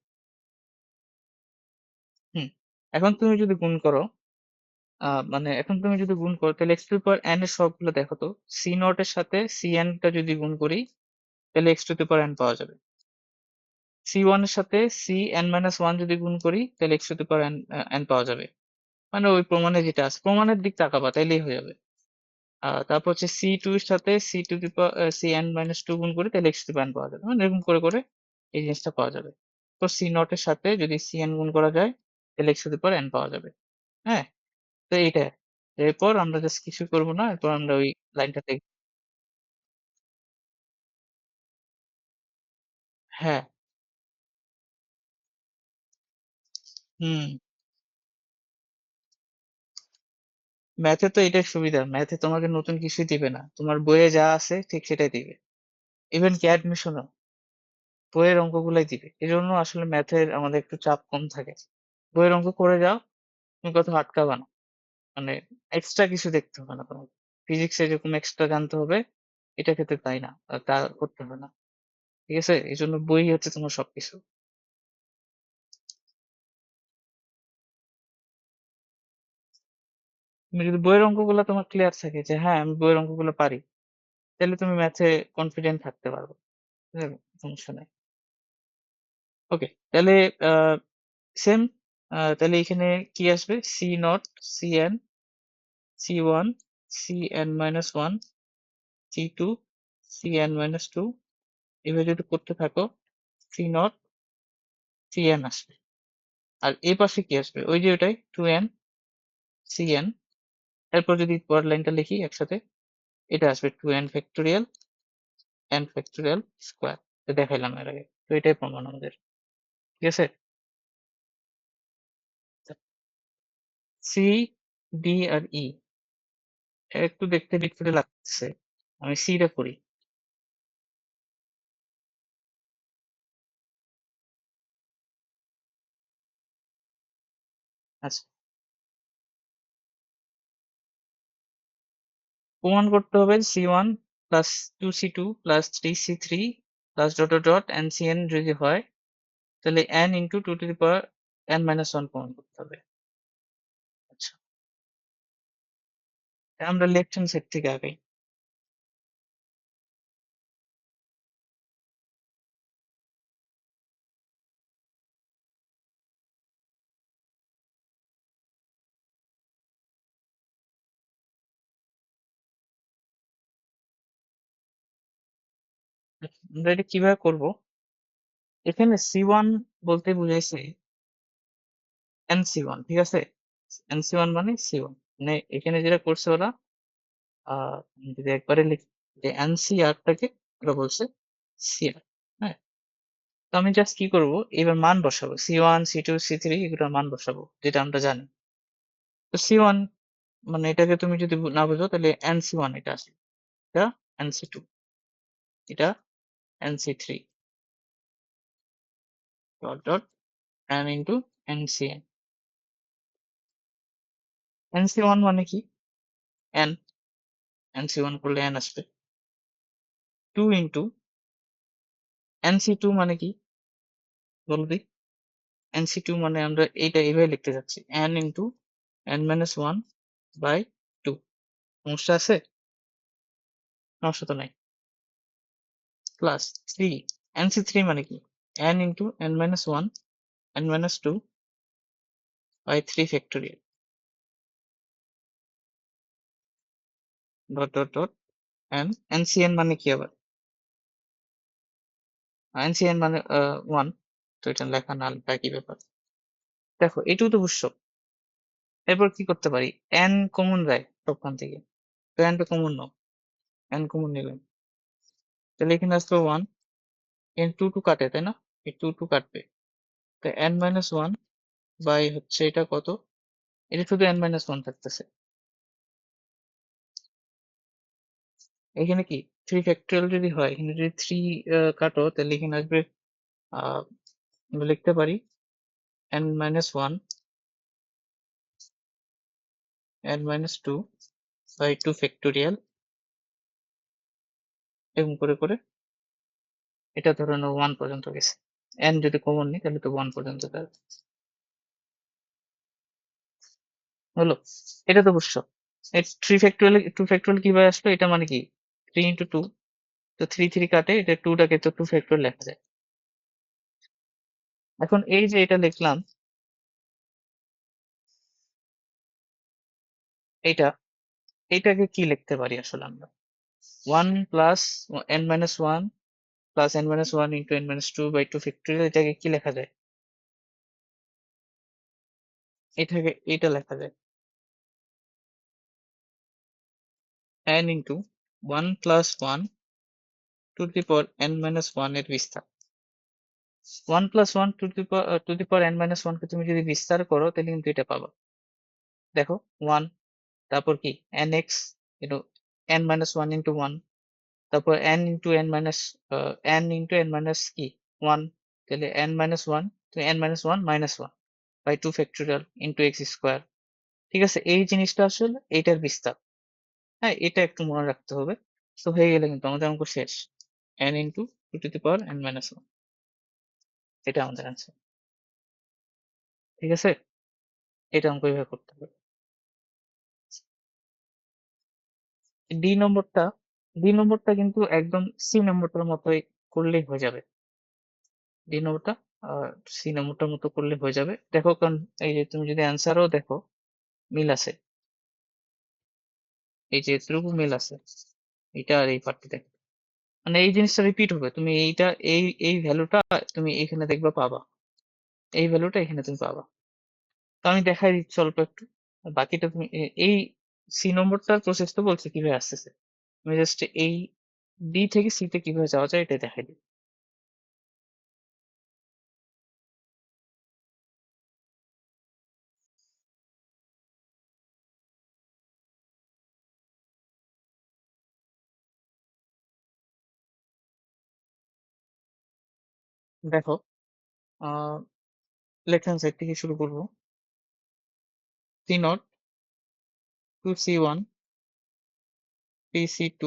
হুম এখন তুমি যদি গুণ করো মানে এখন তুমি যদি গুণ করো তাহলে x to the power n এর সবগুলো দেখো তো সি নট এর সাথে cn টা যদি গুণ করি তাহলে x to the power n পাওয়া যাবে c1 এর সাথে cn-1 যদি গুণ করি তাহলে x to the power n পাওয়া যাবে মানে ওই প্রমাণে যেটা আছে প্রমাণের দিক তাকাবা তাইলেই হয়ে যাবে তারপর হচ্ছে c2 এর সাথে cn-2 গুণ করি তাহলে x to the power n পাওয়া যাবে মানে এরকম করে এই জিনিসটা পাওয়া যাবে তো সি নট এর সাথে যদি cn গুণ করা যায় তাহলে x to the power n পাওয়া যাবে হ্যাঁ তো এইটা এরপর আমরা জাস্ট কিছু করবো না এরপর আমরা ওই লাইনটা দেখব হ্যাঁ হুম ম্যাথে তো এটাই সুবিধা ম্যাথে তোমাকে নতুন কিছুই দিবে না তোমার বইয়ে যা আছে ঠিক সেটাই দিবে ইভেন কি অ্যাডমিশনও বইয়ের অঙ্কগুলাই দিবে এই জন্য আসলে ম্যাথের আমাদের একটু চাপ কম থাকে বইয়ের অঙ্ক করে যাও তুমি কোথাও আটকাবা না মানে এক্সট্রা কিছু দেখতে হবে না তোমাকে ফিজিক্সে যেরকম এক্সট্রা জানতে হবে এটা ক্ষেত্রে তাই না তা করতে হবে না ঠিক আছে এই জন্য বই হচ্ছে তোমার সবকিছু তুমি যদি বইয়ের অঙ্কগুলো তোমার ক্লিয়ার থাকে যে হ্যাঁ আমি বইয়ের অঙ্কগুলো পারি তাহলে তুমি ম্যাথে কনফিডেন্ট থাকতে পারবে বুঝলে? সমস্যা নেই ওকে তাহলে সেম তাহলে এখানে কি আসবে C not cn c1 cn-1 c2 cn-2 এভাবে যদি করতে থাকো সি নট cn আসবে আর এই পাশে কি আসবে ওই যে ওটাই 2n cn এরপর যদি পরের লাইনটা লিখি একসাথে এটা আসবে 2n factorial n factorial square দেখাইলাম এর আগে তো এটাই প্রমাণ আমাদের ঠিক আছে সি ডি আর ই একটু দেখতে বিচ্ছিরি লাগছে আমি সি টা করি আচ্ছা প্রমাণ করতে হবে c1 plus 2c2 plus 3c3 plus dot n C n যদি হয় তাহলে n into two to the power n minus one প্রমাণ করতে হবে আচ্ছা আমরা লেফট হ্যান্ড সাইড থেকে আগাই। আমরা এটা কিভাবে করব? এখানে C1 বলতে বুঝাইছে NC1, ঠিক আছে? NC1 মানে C1, মানে এখানে যেটা করছে ওরা, যদি একবারে লিখি যে NCR-টাকে ওরা বলছে CR। হ্যাঁ, তো আমি জাস্ট কি করব, এবার মান বসাবো, C1 C2 C3 এগুলোর মান বসাবো, যেটা আমরা জানি। তো C1 মানে এটাকে তুমি যদি না বুঝো তাহলে NC1 এটা আছে, এটা NC2, এটা NC3, dot dot n into NCN। NC1 মানে কি? n, NC1 করলে n আসবে। 2 ইন্টু NC2 মানে কি বলো দি? NC2 মানে আমরা এইটা এইভাবে লিখতে যাচ্ছি, n into n minus one by two. সমস্যা আছে? সমস্যা তো নাই। প্লাস 3, NC3 মানে কি? n into n minus one n minus two by 3 factorial, dot dot dot n। NCN মানে কি আবার? NCN মানে 1, তো এটা লেখা না লেখা একই ব্যাপার। দেখো এটুকু তো বুঝছো। এরপর কি করতে পারি? n কমন যায় সবখান থেকে, তো n টা কমন নাও, n কমন নিলাম, তাহলে এখানে আসলো 1, n টু টু কাটে তাই না? এই টু টু কাটবে, তো n মাইনাস ওয়ান বাই হচ্ছে এটা কত? এটা শুধু n মাইনাস ওয়ান থাকতেছে। এখানে কি 3 ফ্যাক্টোরিয়াল যদি হয়, এখানে যদি 3 কাটো তাহলে এখানে আসবে, আহ, আমরা লিখতে পারি n minus one n minus two by two factorial, এরকম করে করে এটা ধরে নাও 1 পর্যন্ত গেছে। n যদি কমন নিই তাহলে তো 1 পর্যন্ত যাবে। হলো? এটা তো বুঝছো। এই 3 ফ্যাক্টোরিয়াল 2 ফ্যাক্টোরিয়াল কিভাবে আসলো? এটা মানে কি 3 ইন্টু টু, তো 3 3 কাটে, এটা 2 টাকে তো 2 ফ্যাক্টোরিয়াল লেখা যায়। এখন এই যে এটা লিখলাম, এটা এইটাকে কি লিখতে পারি আসলে আমরা? 1 plus n minus one plus n minus one into n minus two by two factorial, এটাকে কি লেখা যায়? এটাকে এটা লেখা যায় n into one plus one to the power n minus one এর বিস্তার। 1 plus one to the power n minus one কে তুমি যদি বিস্তার করো তাহলে কিন্তু এটা পাবা। দেখো 1, তারপর কি nx into n minus one into one, তারপর n into n minus n into n minus কি ওয়ান, তাহলে n মাইনাস ওয়ান, তো n minus one minus one by two factorial into x square. ঠিক আছে, এই জিনিসটা আসলে এইটার বিস্তার। হ্যাঁ, এটা একটু মনে রাখতে হবে। তো হয়ে গেলে কিন্তু আমাদের অঙ্ক শেষ। n into two to the power n minus one, এটা আমাদের অ্যান্সার। ঠিক আছে, এটা অঙ্ক এইভাবে করতে হবে। ডি নম্বরটা, ডি নম্বরটা কিন্তু একদম সি নম্বরটার মতোই করলেই হয়ে যাবে। ডি নম্বরটা সি নম্বরটার মতো করলে হয়ে যাবে। দেখো কারণ এই যে তুমি যদি অ্যান্সারও দেখো মিল আছে, এই যে এতটুকু মিল আছে, এটা আর এই পার্টটি দেখো, মানে এই জিনিসটা রিপিট হবে। তুমি এইটা এই ভ্যালুটা তুমি এখানে দেখবা পাবা, এই ভ্যালুটা এখানে তুমি পাবা। তো আমি দেখাই দিচ্ছি অল্প একটু, বাকিটা তুমি এই সি নম্বরটার প্রসেস তো বলছে কিভাবে আসতেছে, তুমি জাস্ট এই ডি থেকে সি তে কিভাবে যাওয়া যায় এটা দেখাই দিই। দেখো আহ লেফট হ্যান্ড সাইড থেকে শুরু করবো। C not to C1 3C2,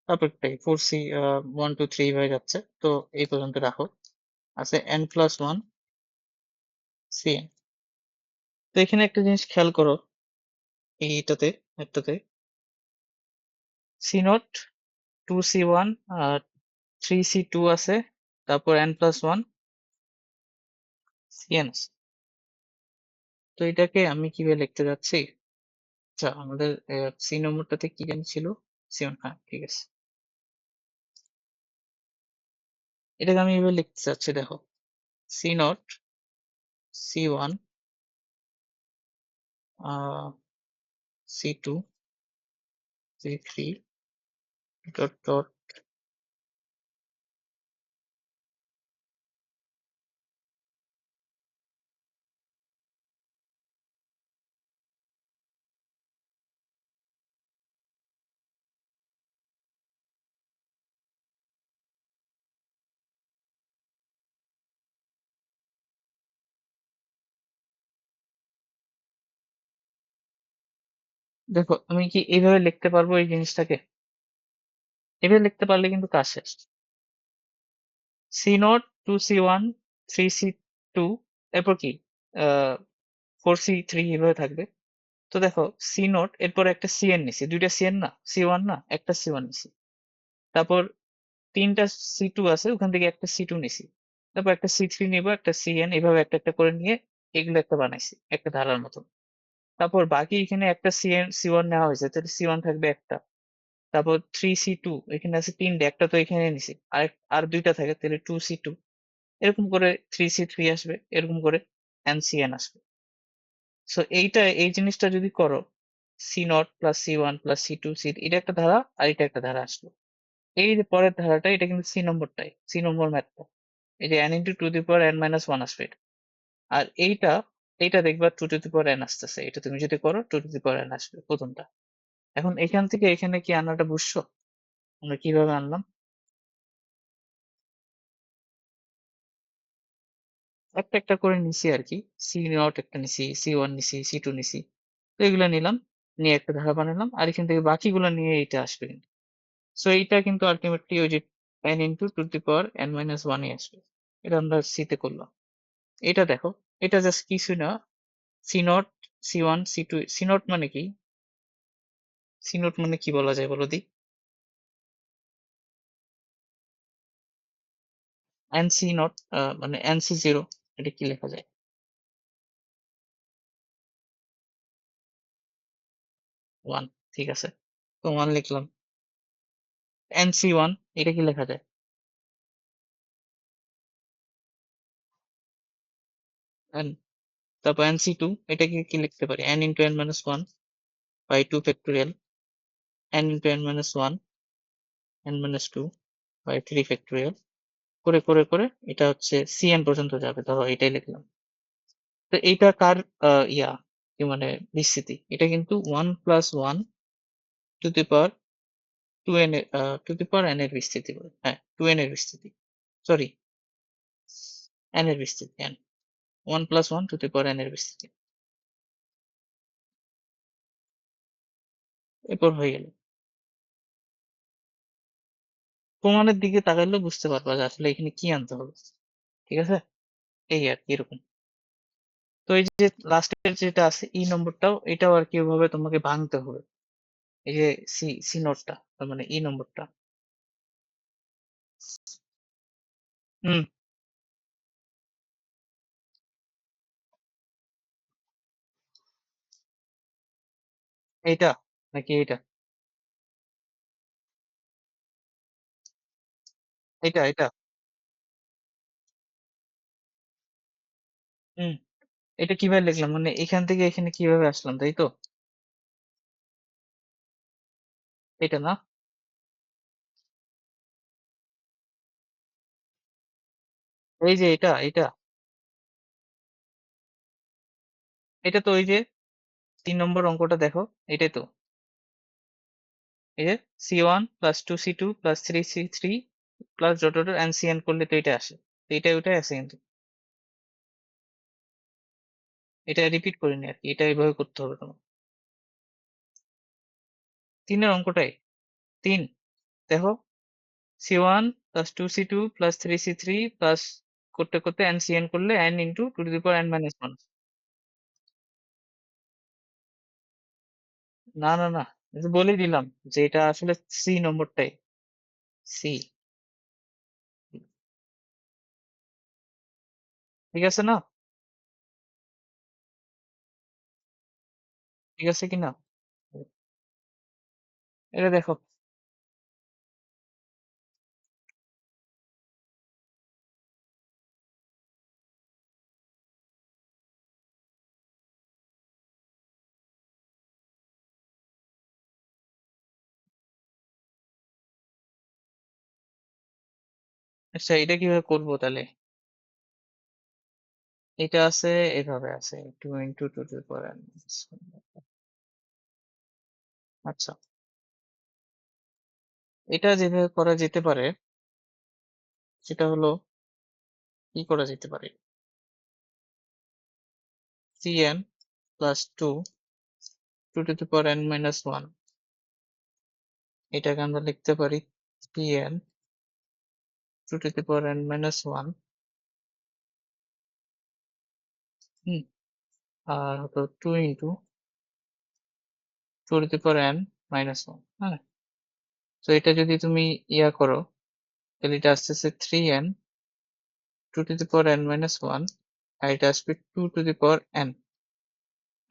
তারপর four C one two three হয়ে যাচ্ছে, তো এই পর্যন্ত রাখো। আছে n প্লাস ওয়ান CN। তো এখানে একটা জিনিস খেয়াল করো, এইটাতে একটাতে C not 2c1 R 3c2 আছে, তারপর n+1 cn আছে। তো এটাকে আমি কিভাবে লিখতে যাচ্ছি? আচ্ছা, আমাদের সি নম্বরটাতে কি জানি ছিল, c1, হ্যাঁ ঠিক আছে। এটাকে আমি এভাবে লিখতে চাচ্ছি, দেখো C not c1 c2 c3 dot dot দেখো আমি কি এইভাবে লিখতে পারবো এই জিনিসটাকে? এভাবে লিখতে পারলে কিন্তু কাজ শেষ। সি নট 2c1 3c2, এরপর কি 4c3 এভাবে থাকবে। তো দেখো সি নোট এরপর একটা সিএন নিছি, দুইটা সিএন না, সি1 না, একটা সি1 নিছি। তারপর তিনটা সি2 আছে, ওখান থেকে একটা সি2 নিছি। তারপর একটা সি3 নিব, একটা সিএন, এভাবে একটা একটা করে নিয়ে এগুলো একটা বানাইছি একটা ধারার মতন। তারপর বাকি এখানে একটা সিএন সি1 নেওয়া হয়েছে, তাহলে সি1 থাকবে একটা। তারপর 3c2 এখানে আছে তিনটে, একটা তো এখানে নিছি, আর আর দুইটা থাকে, তাহলে 2c2। এরকম করে 3c3 আসবে, এরকম করে এনসিএন আসবে। সো এইটা, এই জিনিসটা যদি করো, C naught plus C one plus C two C, এটা একটা ধারা আর এটা একটা ধারা আসলো। এই যে পরের ধারাটা, এটা কিন্তু সি নম্বরটাই, সি নম্বর ম্যাথটা। এই যে n × 2n−1 আসবে এটা। আর এইটা দেখবা 2n আসতেছে, এটা তুমি যদি করো 2n আসবে প্রথমটা। এখন এখান থেকে এখানে কি আনাটা বুঝছো? আমরা কিভাবে আনলাম? একটা একটা করে নিছি আর কি। সি নট একটা নিছি, সি1 নিছি, সি2 নিছি। তো এগুলা নিলাম, নিয়ে একটা ধারা বানালাম, আর এখান থেকে বাকিগুলো নিয়ে এটা আসবে। সো এইটা কিন্তু আলটিমেটলি ওই যে n × 2n−1 এ আসবে। এটা আমরা সি তে করলাম। এটা দেখো, এটা জাস্ট কিছু না, C not সি1 C two. C not মানে কি? সি নট মানে কি বলা যায় বলো দি? এন সি নট মানে NC0, এটা কি লেখা যায়? 1, ঠিক আছে, তো 1 লিখলাম। NC1, এটা কি লেখা যায়? n। তারপর NC2, এটাকে কি লিখতে পারি? n × n−1 by 2 factorial, n × n−1 n−2 by 3 factorial, করে করে করে এটা হচ্ছে সিএন পর্যন্ত যাবে, ধরো এটাই লিখলাম। তো এইটা কার ইয়া কি মানে বিস্তৃতি? এটা কিন্তু 1+1 টু দি পাওয়ার 2n এর টু দি পাওয়ার n এর বিস্তৃতি বলে, হ্যাঁ 2n এর বিস্তৃতি, সরি n এর বিস্তৃতি, n 1+1 to the power n এর বিস্তৃতি। এরপর হয়ে গেল। প্রমাণের দিকে তাকাইলেও বুঝতে পারবা যে আসলে এখানে কি আনতে হবে। ঠিক আছে, এই আর কি এরকম। তো এই যে লাস্টের যেটা আছে ই নম্বরটাও, এটাও আর কি ওভাবে তোমাকে ভাঙতে হবে। এই যে সি সি নোটটা, তার মানে ই নম্বরটা। হুম, এইটা নাকি এইটা? এটা। হুম, এটা কিভাবে লিখলাম মানে এখান থেকে এখানে কিভাবে আসলাম, তাই তো? এটা না, এই যে এটা তো ওই যে 3 নম্বর অঙ্কটা দেখো, এটাই তো। এই যে C one plus 2c2 plus 3c3 plus dot dot NCN করলে তো এটা আসে। তো এটাই ওটাই আছে কিন্তু, এটা রিপিট করিনি আর কি, এটা এইভাবে করতে হবে তোমার। 3-এর অঙ্কটাই 3, দেখো সি1 plus 2c2 plus 3c3 plus করতে করতে এনসিএন করলে n × 2n−1। না না না, এই তো বলেই দিলাম যে এটা আসলে সি নম্বরটাই। সি। ঠিক আছে না? ঠিক আছে কি না? এটা দেখো। আচ্ছা, এটা কিভাবে করবো তাহলে? এটা আছে, এভাবে আছে, 2 × 2 to the power n minus 1। আচ্ছা, এটা যেভাবে করা যেতে পারে সেটা হলো, কি করা যেতে পারে, cn plus 2 2 to the power n minus 1, এটাকে আমরা লিখতে পারি cn 2 to the power n minus 1। হুম, আর হলো 2 × 2 to the power n minus 1। হ্যাঁ, তো এটা যদি তুমি ইয়া করো, তাহলে এটা আসতেছে 3n 2 to the power n minus 1, আর এটা আসবে 2 to the power n।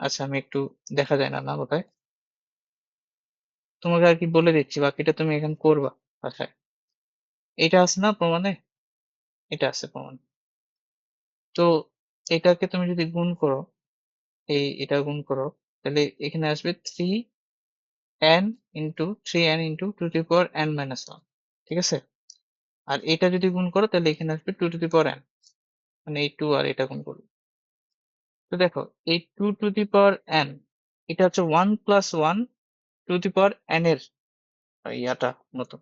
আচ্ছা, আমি একটু, দেখা যায় না না বোধহয়, তোমাকে আর কি বলে দিচ্ছি, বাকিটা তুমি এখন করবা বাসায়। এটা আছে না প্রমাণে? এটা আছে প্রমাণ। তো এটাকে তুমি যদি গুণ করো, এটা গুণ করো, তাহলে এখানে আসবে 3n × 2 to the power n minus 1। ঠিক আছে? আর এটা যদি গুণ করো তাহলে এখানে আসবে 2 to the power n, মানে এই 2 আর এটা গুণ করবে। তো দেখো, এই 2 to the power n, এটা হচ্ছে 1 + 1 to the power n এর ইয়াটা মতো।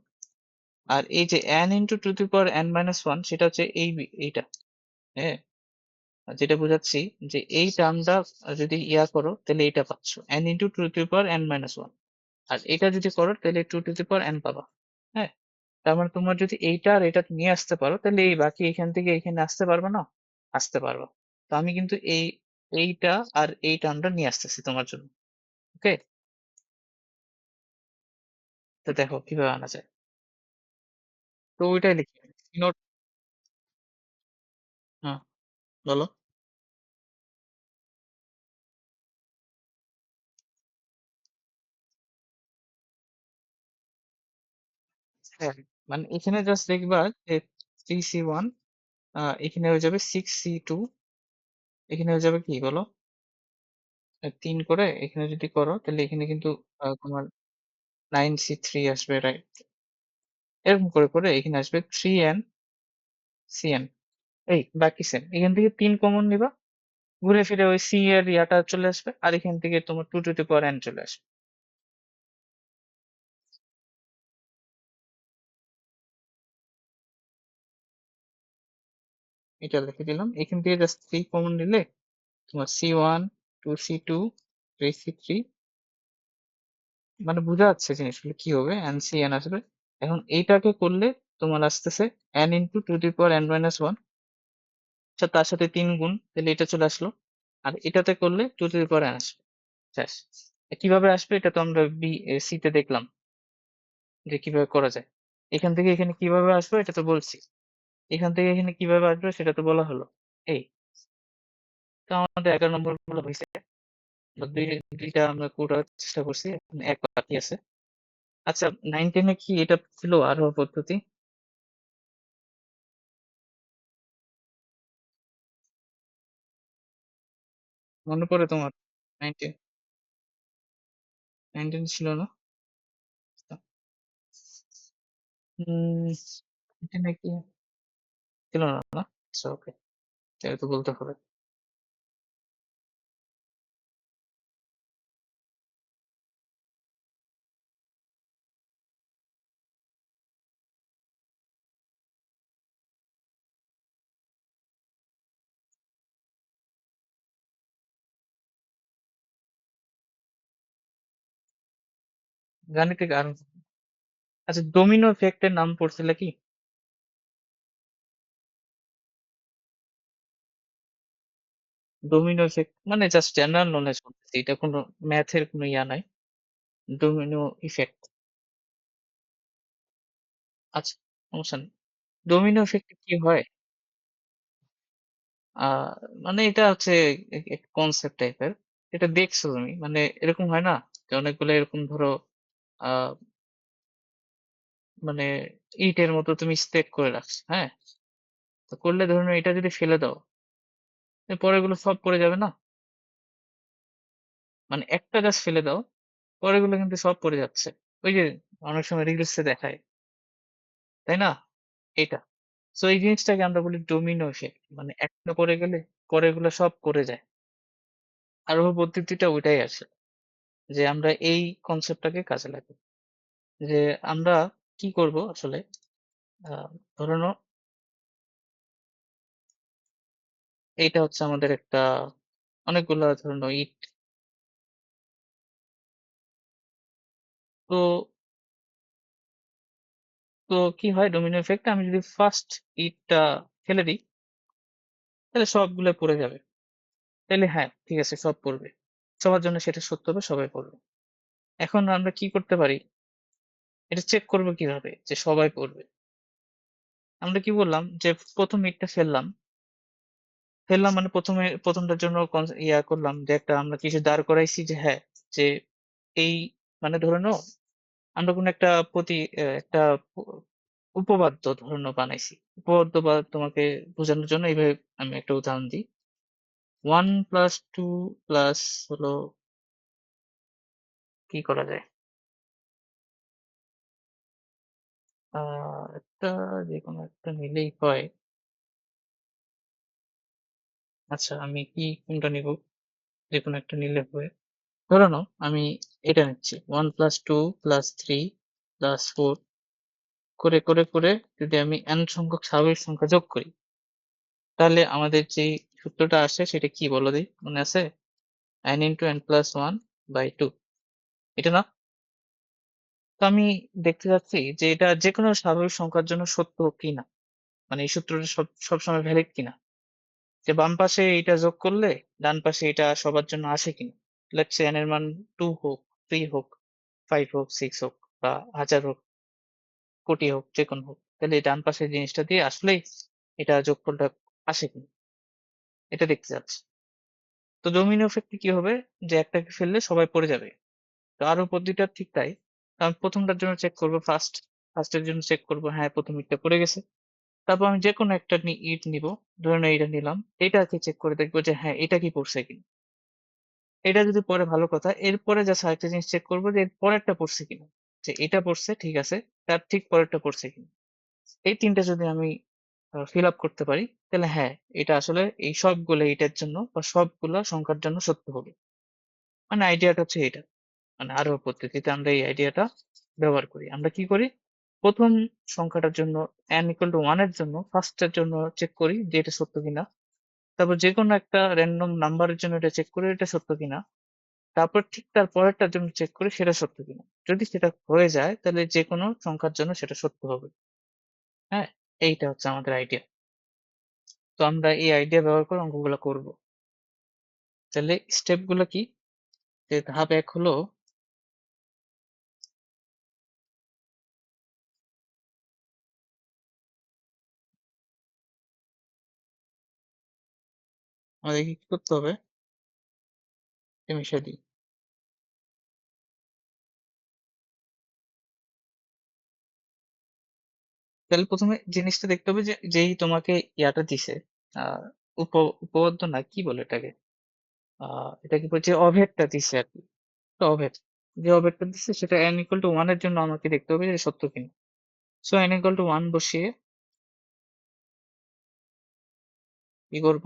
আর এই যে n × 2 to the power n minus 1, সেটা হচ্ছে এইটা। হ্যাঁ, যেটা বোঝাচ্ছি যে এই টার্মটা যদি ইয়া করো তাহলে এইটা পাচ্ছ, n × 2 to the power n minus 1। আর এটা যদি করো তাহলে 2 to the power n পাবা। হ্যাঁ, তার মানে তোমার যদি এইটা আর এটা নিয়ে আসতে পারো, তাহলে এই বাকি এখান থেকে এখানে আসতে পারবে না? আসতে পারবো। তো আমি কিন্তু এইটা আর এই টার্মটা নিয়ে আসতেছি তোমার জন্য। ওকে, তো দেখো কিভাবে আনা যায়। তো ওইটাই লিখি নোট। হ্যাঁ, বলো। হ্যাঁ, মানে এখানে জাস্ট দেখবা যে 3c1, এখানে হয়ে যাবে 6c2, এখানে হয়ে যাবে কি বলো, 3 করে এখানে যদি করো তাহলে এখানে কিন্তু তোমার 9c3 আসবে, রাইট? এরকম করে করে এখানে আসবে 3n cn। এই বাকি সেম, এখান থেকে 3 কমন নিবা, ঘুরে ফিরে ওই সি এর ইয়াটা চলে আসবে, আর এখান থেকে তোমার 2 to the power n চলে আসবে। এটা লিখে দিলাম, এখান থেকে জাস্ট 3 কমন নিলে তোমার c1 2c2 3c3, মানে বোঝা যাচ্ছে জিনিসগুলো কি হবে, cn আসবে। এখন এইটাকে করলে তোমার আসতেছে n × 2 to the power n minus 1, আচ্ছা তার সাথে 3 গুণ, তাহলে এটা চলে আসলো। আর এটাতে করলে 2 to the power n আসবে। ব্যাস। কিভাবে আসবে এটা তো আমরা সি তে দেখলাম যে কিভাবে করা যায়। এখান থেকে এখানে কিভাবে আসবে এটা তো বলছি, এখান থেকে এখানে কিভাবে আসবে সেটা তো বলা হলো। এই, তো আমাদের 11 নম্বর গুলো হয়েছে, বা দুইটা আমরা করার চেষ্টা করছি, এখন এক বাকি আছে। আচ্ছা, 9-10-এ কি এটা ছিল আরো পদ্ধতি? মনে পড়ে তোমার? 9-10 ছিল না? উম 9-10-এ কি ছিল না না? আচ্ছা, ওকে, তাহলে তো বলতে হবে। গাণিতিক আর, আচ্ছা, ডোমিনো এফেক্টের নাম পড়ছিলে কি? ডোমিনো এফেক্ট মানে জাস্ট জেনারেল নলেজ বলতেছি, এটা কোনো ম্যাথের কোনো ইয়া নাই। Domino effect. আচ্ছা, সমস্যা নেই। ডোমিনো ইফেক্টে কি হয়? আ মানে এটা হচ্ছে এক কনসেপ্ট টাইপের। এটা দেখছো তুমি। মানে এরকম হয় না? যে অনেকগুলো এরকম ধরো আ মানে ইটের মতো তুমি স্টেক করে রাখছো, হ্যাঁ? তো করলে ধরে নাও এটা যদি ফেলে দাও, এর পরেরগুলো সব পড়ে যাবে না? মানে একটা জাস্ট ফেলে দাও, পরেরগুলো কিন্তু সব পড়ে যাচ্ছে। ওই যে অনেক সময় রিলসে দেখায়, তাই না? এটা। সো এই জিনিসটাকে আমরা বলি ডোমিনো ইফেক্ট। মানে একটা পড়ে গেলে পরেরগুলো সব পড়ে যায়। আরোহ পদ্ধতিটা ওইটাই আছে। যে আমরা এই কনসেপ্টটাকে কাজে লাগাই। যে আমরা কি করব আসলে আ ধরে নাও এইটা হচ্ছে আমাদের একটা অনেকগুলা ধরে নাও ইট। তো তো কি হয় ডোমিনো ইফেক্টে আমি যদি ফার্স্ট ইটটা ফেলে দিই, তাহলে সবগুলো পড়ে যাবে। তাইলে হ্যাঁ, ঠিক আছে সব পড়বে। সবার জন্য সেটা সত্য হবে, সবাই পড়বে। এখন আমরা কি করতে পারি? এটা চেক করব কিভাবে যে সবাই পড়বে? আমরা কি বললাম যে ১ম ইটটা ফেললাম। ফেললাম মানে ১ম টার জন্য ইয়া করলাম যে একটা আমরা কিছু দাঁড় করাইছি যে হ্যাঁ, যে এই মানে ধরে নাও আমরা কোনো একটা একটা উ উপপাদ্য ধরে নাও বানাইছি। উপপাদ্য বা তোমাকে বোঝানোর জন্য এইভাবে আমি একটা উদাহরণ দিই। 1 প্লাস 2 প্লাস হলো কি করা যায়? আ একটা যেকোনো একটা নিলেই হয়। আচ্ছা আমি কোনটা নিবো? যেকোনো একটা নিলে হয়। ধরে নাও আমি এটা নিচ্ছি। 1 প্লাস 2 প্লাস 3 প্লাস 4 করে যদি আমি n সংখ্যক স্বাভাবিক সংখ্যা যোগ করি, তাহলে আমাদের যেই সূত্রটা আসে সেটা কি বলো দেখি? মনে আছে? n into n plus 1 by 2 এটা না? তো আমি দেখতে চাচ্ছি যে এটা যেকোনো স্বাভাবিক সংখ্যার জন্য সত্য কিনা। মানে এই সূত্রটা সবসময় ভ্যালিড কিনা। যে বাম পাশে এইটা যোগ করলে ডান পাশে এটা সবার জন্য আসে কিনা। লেটস সে n এর মান 2 হোক, 3 হোক, 5 হোক, 6 হোক বা 1000 হোক, কোটি হোক, যেকোনো হোক। তাহলে এই ডান পাশের জিনিসটা দিয়ে আসলেই এটা যোগফলটা আসে কিনা এটা দেখতে চাচ্ছি। তো ডোমিনো ইফেক্টে কি হবে? যে একটাকে ফেললে সবাই পড়ে যাবে। তো আরো পদ্ধতিটা ঠিক তাই। আমি ১ম টার জন্য চেক করব ফার্স্ট এর জন্য চেক করব হ্যাঁ, ১ম ইটটা পড়ে গেছে। তারপর আমি যেকোনো একটা ইট নিবো। ধরে নাও এইটা নিলাম। এটাকে চেক করে দেখব যে হ্যাঁ, এটা কি পড়ছে কিনা। এটা যদি পড়ে ভালো কথা। এরপরে জাস্ট আরেকটা জিনিস চেক করব যে এর পরেরটা পড়ছে কিনা। যে এটা পড়ছে ঠিক আছে। তার ঠিক পরেরটা পড়ছে কিনা। এই ৩ টা যদি আমি ফিল আপ করতে পারি, তাহলে হ্যাঁ, এটা আসলে এই সবগুলো এইটার জন্য বা সবগুলা সংখ্যার জন্য সত্য হবে। মানে আইডিয়াটা হচ্ছে এটা। মানে আরোহ পদ্ধতিতে আমরা এই আইডিয়াটা ব্যবহার করি। আমরা কি করি? ১ম সংখ্যাটার জন্য n equal to 1 এর জন্য ফার্স্ট এর জন্য চেক করি যে এটা সত্য কিনা। তারপর যেকোনো একটা র‍্যান্ডম নাম্বারের জন্য এটা চেক করি এটা সত্য কিনা। তারপর ঠিক তার পরেরটার জন্য চেক করি সেটা সত্য কিনা। যদি সেটা হয়ে যায় তাহলে যেকোনো সংখ্যার জন্য সেটা সত্য হবে। হ্যাঁ? এইটা হচ্ছে আমাদের আইডিয়া। তো আমরা এই আইডিয়া ব্যবহার করে অঙ্কগুলা করব। তাহলে স্টেপ গুলো কি? যে ধাপ ১ হলো আমাদেরকে কি করতে হবে? একটা মিশাই দিই। তাহলে ১ম এ জিনিসটা দেখতে হবে যে যেই তোমাকে ইয়াটা দিছে আ উপ উপপাদ্য না কি বলে এটাকে? আ এটাকে বলছে অভেদটা দিছে আরকি। একটা অভেদ। যে অভেদটা দিছে সেটা n equal to 1 এর জন্য আমাকে দেখতে হবে যে সত্য কিনা। সো n equal to 1 বসিয়ে কি করব?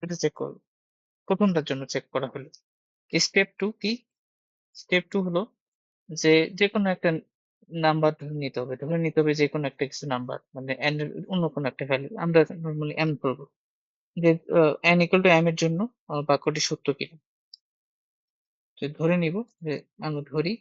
এটা চেক করব। ১ম টার জন্য চেক করা হলো। স্টেপ 2 কি? স্টেপ 2 হলো যে যেকোনো একটা নাম্বার ধরে নিতে হবে, যে কোনো একটা কিছু নাম্বার, মানে n এর অন্য কোনো একটা ভ্যালু আমরা নর্মালি m করবো, যে n ইকুয়াল টু m এর জন্য বাক্যটি সত্য কিনা। তো ধরে নিব যে, আমরা ধরি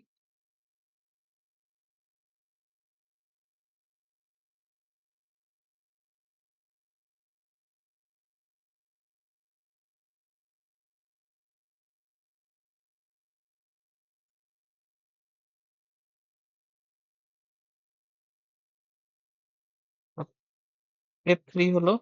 f3 হলো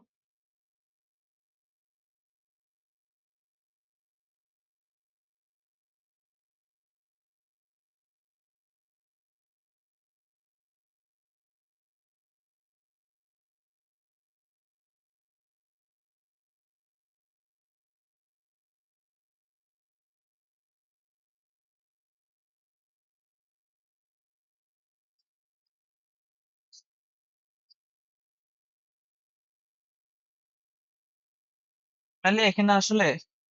তাহলে এখানে আসলে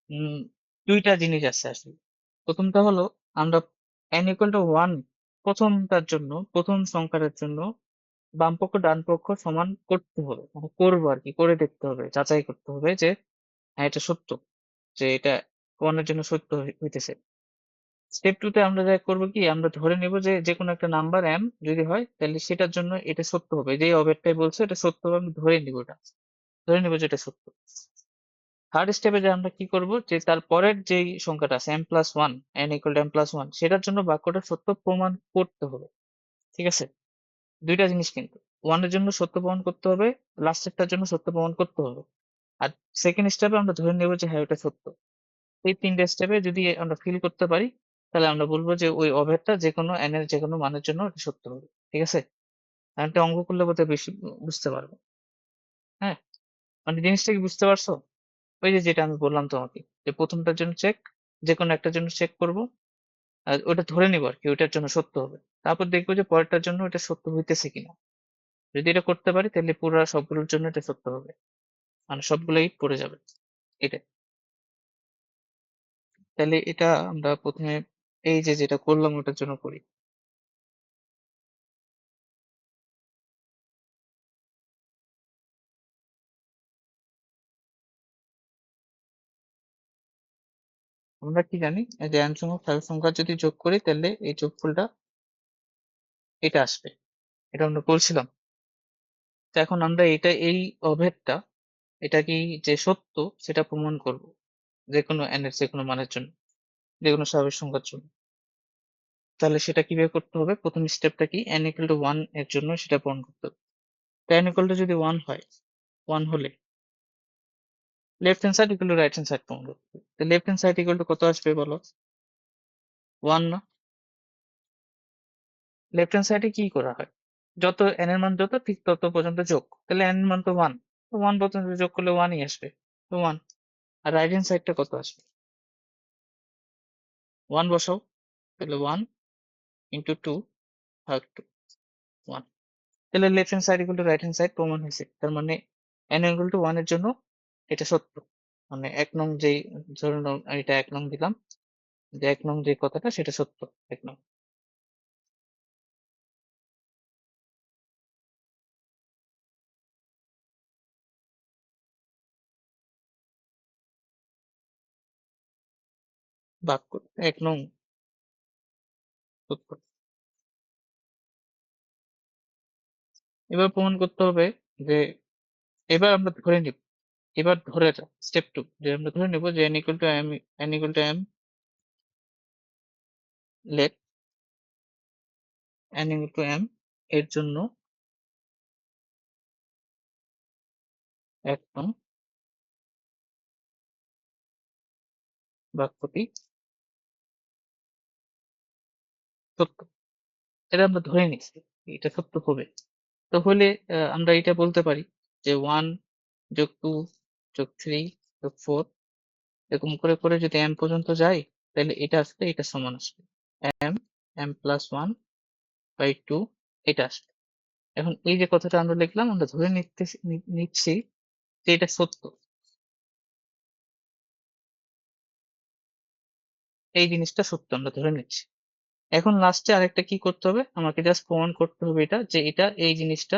উম দুইটা জিনিস আছে আসলে। প্রথমটা হলো, আমরা n ইকুয়াল টু 1 প্রথমটার জন্য, প্রথম সংখ্যাটার জন্য বাম পক্ষ ডান পক্ষ সমান করতে হবে, মানে করবো আর কি, করে দেখতে হবে, যাচাই করতে হবে যে হ্যাঁ এটা সত্য, যে এটা 1 এর জন্য সত্য হইতেছে। স্টেপ 2 তে আমরা যা করবো কি, আমরা ধরে নিব যে যে কোনো একটা নাম্বার m যদি হয় তাহলে সেটার জন্য এটা সত্য হবে, যে অবেরটাই বলছে এটা সত্য হবে, আমি ধরে নিব, এটা ধরে নিব যে এটা সত্য। থার্ড স্টেপে যে আমরা কি করব, যে তার পরের যেই সংখ্যাটা আছে m+1, n equal two m+1, সেটার জন্য বাক্যটা সত্য প্রমাণ করতে হবে। ঠিক আছে, দুইটা জিনিস কিন্তু, 1 এর জন্য সত্য প্রমাণ করতে হবে, লাস্টেরটার জন্য সত্য প্রমাণ করতে হবে। আর সেকেন্ড স্টেপে আমরা ধরে নেব যে হ্যাঁ ওটা সত্য। এই তিনটে স্টেপে যদি আমরা ফিল করতে পারি, তাহলে আমরা বলবো যে ওই অভেদটা যে কোনো n এর যে কোনো মানের জন্য এটা সত্য হবে। ঠিক আছে, আর একটা অঙ্ক করলে বোধহয় বেশি বুঝতে পারবো। হ্যাঁ, মানে জিনিসটা কি বুঝতে পারছো? ওই যে যেটা আমি বললাম তোমাকে, যে প্রথমটার জন্য চেক, যে কোনো একটার জন্য চেক করব, আর ওটা ধরে নিব আর কি, ওইটার জন্য সত্য হবে। তারপর দেখবো যে পরেরটার জন্য এটা সত্য হইতেছে কিনা। যদি এটা করতে পারি তাহলে পুরো সবগুলোর জন্য এটা সত্য হবে, মানে সবগুলোই পড়ে যাবে। এটা, তাহলে এটা আমরা প্রথমে এই যে যেটা করলাম ওটার জন্য করি। আমরা কি জানি, এই যে n সংখ্যক স্বাভাবিক সংখ্যা যদি যোগ করি তাহলে এই যোগফলটা এটা আসবে, এটা আমরা বলছিলাম। তো এখন আমরা এটা, এই অভেদটা, এটা কি যে সত্য সেটা প্রমাণ করব যে কোনো n এর যে কোনো মানের জন্য, যে কোনো স্বাভাবিক সংখ্যার জন্য। তাহলে সেটা কিভাবে করতে হবে, প্রথম স্টেপটা কি, n ইকুয়াল টু 1 এর জন্য সেটা প্রমাণ করতে হবে। তো n ইকুয়াল টু যদি 1 হয়, 1 হলে left hand side equal to right hand side প্রমাণ করতে হবে। তো left hand side equal to কত আসবে বলো, 1 না? লেফট হ্যান্ড সাইডে কি করা হয়, যত n এর মান যত ঠিক তত পর্যন্ত যোগ, তাহলে n এর মান তো 1, তো 1 পর্যন্ত যোগ করলে 1 ই আসবে, তো 1। আর রাইট হ্যান্ড সাইডটা কত আসবে, 1 বসাও, তাহলে 1 ইন্টু 2 ভাগ 2, 1। তাহলে left hand side equal to right hand side প্রমাণ হয়েছে। তার মানে n ইকুয়াল টু 1 এর জন্য এটা সত্য, মানে 1 নং যেই, ধরুন এটা 1 নং দিলাম, যে 1 নং যে কথাটা সেটা সত্য, 1 নং। বাক্য 1 নং সত্য। এবার প্রমাণ করতে হবে যে, এবার আমরা ধরে নিব, এবার ধরে যা স্টেপ 2, যে আমরা ধরে নেব যে n equal to m, n equal to m, let n equal to m এর জন্য 1 নং বাক্যটি সত্য। এটা আমরা ধরে নিচ্ছি এটা সত্য হবে। তো হলে আমরা এটা বলতে পারি যে 1 যোগ 2 যোগ 3 যোগ 4, এরকম করে করে যদি m পর্যন্ত যাই, তাহলে এটা আসলে এটা সমান আসবে m, m+1/2, এটা আসবে। এখন এই যে কথাটা আমরা লিখলাম, আমরা ধরে নিচ্ছি যে এটা সত্য, এই জিনিসটা সত্য আমরা ধরে নিচ্ছি। এখন লাস্টে আরেকটা কি করতে হবে, আমাকে জাস্ট প্রমাণ করতে হবে এটা, যে এটা এই জিনিসটা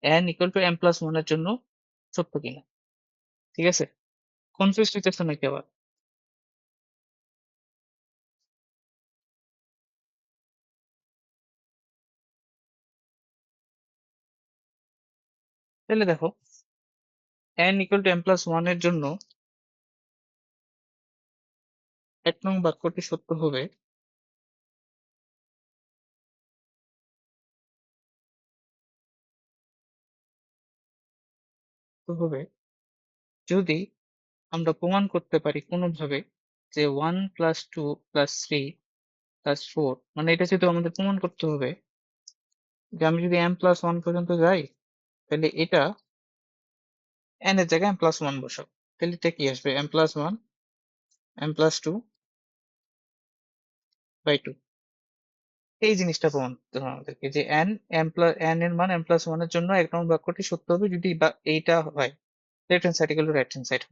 n equal to m plus one এর জন্য সত্য কিনা। ঠিক আছে, কনফিউজ হইতেছে নাকি আবার? তাহলে দেখো, n equal to m plus one এর জন্য 1 নং বাক্যটি সত্য হবে হবে যদি আমরা প্রমাণ করতে পারি কোনোভাবে যে 1 + 2 + 3 + 4, মানে এটা যেহেতু আমাদের প্রমাণ করতে হবে যে আমি যদি m প্লাস ওয়ান পর্যন্ত যাই, তাহলে এটা n এর জায়গায় m প্লাস ওয়ান বসাবো, তাহলে এটা কি আসবে, m+1 m+2/2। এই জিনিসটা প্রমাণ করতে হবে আমাদেরকে যে n এর মান m প্লাস ওয়ান এর জন্য 1 নং বাক্যটি সত্য হবে যদি বা এইটা হয়, left hand side equal to right hand side.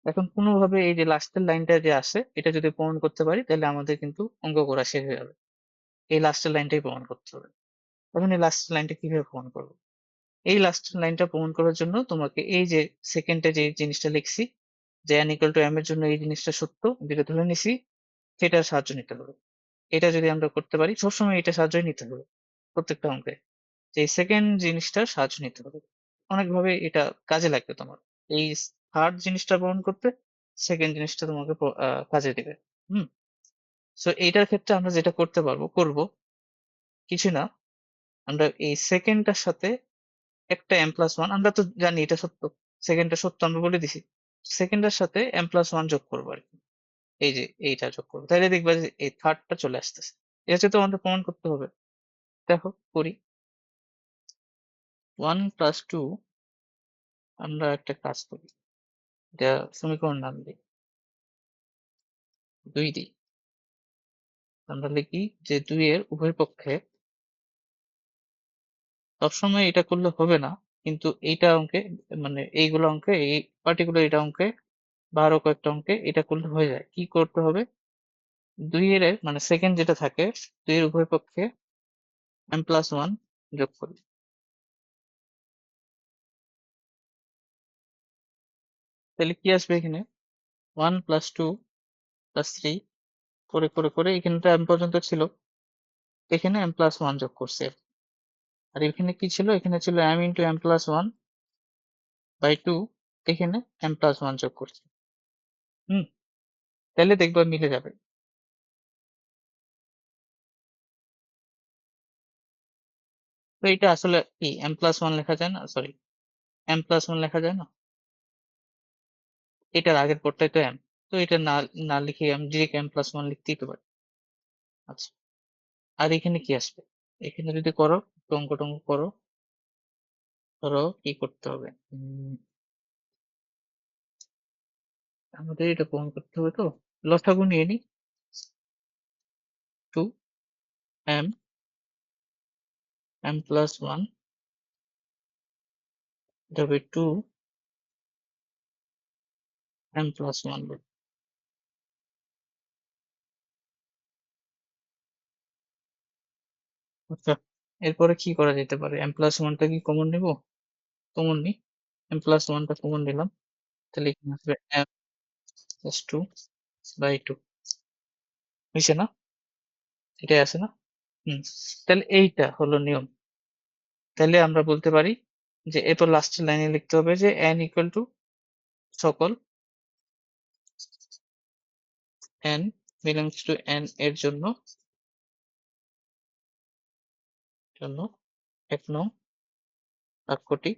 এখন কোনোভাবে এই যে লাস্টের লাইনটা যে আসে এটা যদি প্রমাণ করতে পারি, তাহলে আমাদের কিন্তু অঙ্ক করা শেষ হয়ে যাবে। এই লাস্টের লাইনটাই প্রমাণ করতে হবে। এখন এই লাস্টের লাইনটা কিভাবে প্রমাণ করবো? এই লাস্টের লাইনটা প্রমাণ করার জন্য তোমাকে এই যে সেকেন্ডে যে জিনিসটা লিখছি, যে n ইকুয়াল টু m এর জন্য এই জিনিসটা সত্য যেটা ধরে নিছি, সেটার সাহায্য নিতে হবে। এটা যদি আমরা করতে পারি, সবসময় এটা সাহায্যই নিতে হবে প্রত্যেকটা অঙ্কে, যে সেকেন্ড জিনিসটার সাহায্য নিতে হবে। অনেকভাবে এটা কাজে লাগবে তোমার। এই থার্ড জিনিসটা প্রমাণ করতে সেকেন্ড জিনিসটা তোমাকে কাজে দিবে। হুম। সো এইটার ক্ষেত্রে আমরা যেটা করতে পারবো, কিছু না, আমরা এই সেকেন্ডটার সাথে একটা m প্লাস ওয়ান, আমরা তো জানি এটা সত্য, সেকেন্ডটা সত্য আমরা বলে দিছি, সেকেন্ডের সাথে m প্লাস ওয়ান যোগ করবো আর কি, এই যে এইটা যোগ করবো, তাহলে দেখবা যে এই থার্ডটা চলে আসতেছে। এটা হচ্ছে তো আমাদের প্রমাণ করতে হবে। দেখো করি, 1 + 2, আমরা একটা কাজ করি, এটা সমীকরণ নাম দিই, 2 দিই। আমরা লিখি যে 2 এর উভয় পক্ষে, সবসময় এটা করলে হবে না, কিন্তু এইটা অঙ্কে, মানে এইগুলো অঙ্কে, এই পার্টিকুলার এটা অঙ্কে বা আরো কয়েকটা অঙ্কে এটা করলে হয়ে যায়। কি করতে হবে, 2 এর মানে সেকেন্ড যেটা থাকে, 2 এর উভয় পক্ষে m প্লাস ওয়ান যোগ করি, তাহলে কি আসবে এখানে, 1 + 2 + 3, করে করে করে এখানটা m পর্যন্ত ছিল, এখানে m প্লাস ওয়ান যোগ করছে। আর এখানে কি ছিল, এখানে ছিল m ইন্টু m+1/2, এখানে m প্লাস ওয়ান যোগ করছে। হুম, তাহলে দেখবা মিলে যাবে। তো এটা আসলে কি m প্লাস ওয়ান লেখা যায় না, সরি, m প্লাস ওয়ান লেখা যায় না, এটার আগের পদটাই তো m, তো এটা না না লিখে আমি ডিরেক্ট m প্লাস ওয়ান লিখতেই তো পারি। আচ্ছা, আর এখানে কি আসবে, এখানে যদি করো, একটু অঙ্ক টঙ্ক করো, ধরো কি করতে হবে, আমাদের এটা প্রমাণ করতে হবে তো, লসাগু নিয়ে নি, 2m m+1 এটা হবে 2m+1। আচ্ছা, এরপরে কি করা যেতে পারে, m প্লাস ওয়ানটা কি কমন নিব, কমন নি, m প্লাস ওয়ানটা কমন নিলাম, তাহলে এখানে আসবে m+2/2, হয়েছে না, এটাই আছে না? হুম, তাহলে এইটা হলো নিয়ম। তাহলে আমরা বলতে পারি যে এরপর লাস্টের লাইনে লিখতে হবে যে n ইকুয়াল টু সকল n বিলংস টু n এর জন্য জন্য 1 নং বাক্যটি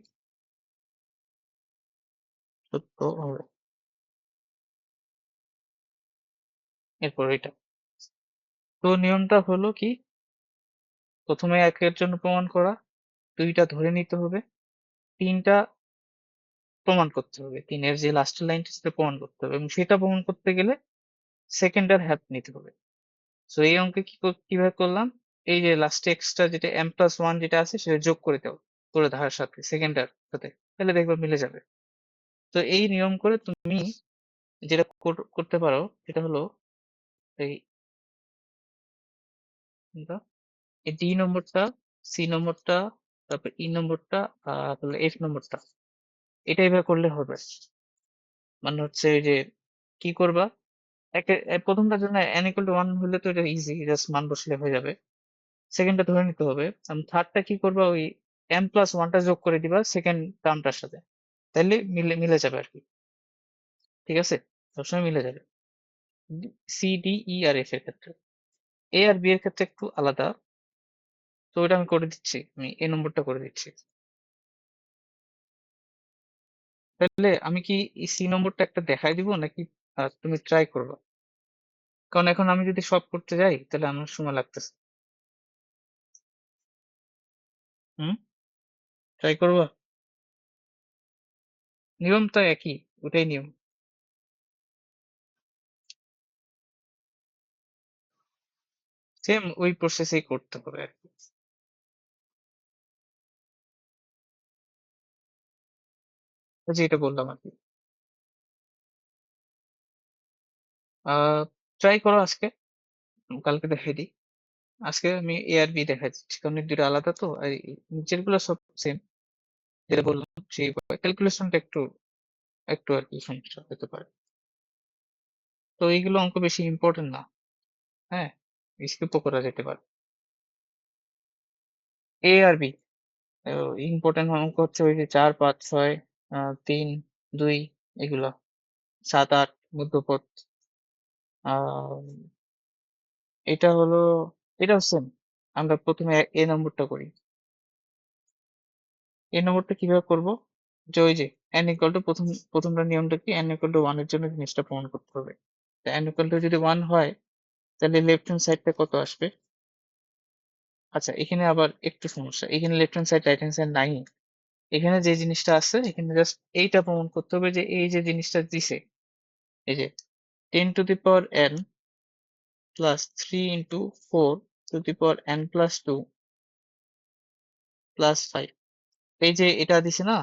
সত্য হবে। এরপর এটা, তো নিয়মটা হলো কি, প্রথমে 1 এর জন্য প্রমাণ করা, 2টা ধরে নিতে হবে, 3টা প্রমাণ করতে হবে, 3 এর যে লাস্টের লাইনটা সেটা প্রমাণ করতে হবে, এবং সেটা প্রমাণ করতে গেলে সেকেন্ডার হেল্প নিতে হবে। সো এই অঙ্কে কিভাবে করলাম, এই যে লাস্টে এক্সট্রা যেটা m প্লাস ওয়ান যেটা আছে সেটা যোগ করে দাও, করে ধারার সাথে সেকেন্ডার সাথে, তাহলে দেখবে মিলে যাবে। তো এই নিয়ম করে তুমি যেটা করতে পারো সেটা হলো এই কোনটা? এই ডি নম্বরটা, সি নম্বরটা, তারপর ই নম্বরটা, আর হলো এফ নম্বরটা। এটা এভাবে করলে হবে। মানে হচ্ছে ওই যে কি করবা, প্রথমটার জন্য n equal to 1 হলে তো এটা ইজি, জাস্ট মান বসলে হয়ে যাবে। সেকেন্ডটা ধরে নিতে হবে। থার্ডটা কি করবা, ওই m প্লাস ওয়ানটা যোগ করে দিবা সেকেন্ড টার্মটার সাথে, তাহলে মিলে মিলে যাবে আর কি। ঠিক আছে, সবসময় মিলে যাবে। সি ডি ই আর এফ এর ক্ষেত্রে, এ আর বি এর ক্ষেত্রে একটু আলাদা। তো ওটা আমি করে দিচ্ছি, আমি এ নম্বরটা করে দিচ্ছি। তাহলে আমি কি সি নম্বরটা একটা দেখাই দিব নাকি তুমি ট্রাই করবা? কারণ এখন আমি যদি সব করতে যাই তাহলে আমার সময় লাগতেছে। হুম, ট্রাই করবা? নিয়ম তো একই, ওটাই নিয়ম। সেম ওই প্রসেসেই করতে হবে আর কি। ওই যে এটা বললাম আর কি। ট্রাই করো আজকে, কালকে দেখাই দিই। আজকে আমি এ আর বি দেখাই দিচ্ছি, কারণ এই দুটো আলাদা তো, আর এই নিচের গুলো সব সেম। যেটা বললাম সেই ক্যালকুলেশনটা একটু একটু আর কি সমস্যা হতে পারে। তো এইগুলো অঙ্ক বেশি ইম্পর্টেন্ট না। হ্যাঁ, স্কিপও করা যেতে পারে। এ আর বি ইম্পর্টেন্ট অঙ্ক হচ্ছে ওই যে 4, 5, 6, 3, 2 এগুলো, 7, 8 মধ্যপদ। আহ এটা হলো, এটাও সেম। আমরা প্রথমে এ নম্বরটা করি। এ নম্বরটা কিভাবে করব, যে ওই যে n ইকুয়াল টু প্রথমটা নিয়মটা কি, n ইকুয়াল টু 1 এর জন্য জিনিসটা প্রমাণ করতে হবে। n ইকুয়াল টু যদি 1 হয় তাহলে লেফট হ্যান্ড সাইডটা কত আসবে? আচ্ছা, এখানে আবার একটু সমস্যা, এখানে left hand side right hand side নাই। এখানে যে জিনিসটা আছে এখানে জাস্ট এইটা প্রমাণ করতে হবে যে এই যে জিনিসটা দিছে, এই যে 10 to the power n plus 3 into 4 to the power n plus 2 plus 5, এই যে এটা দিছে না,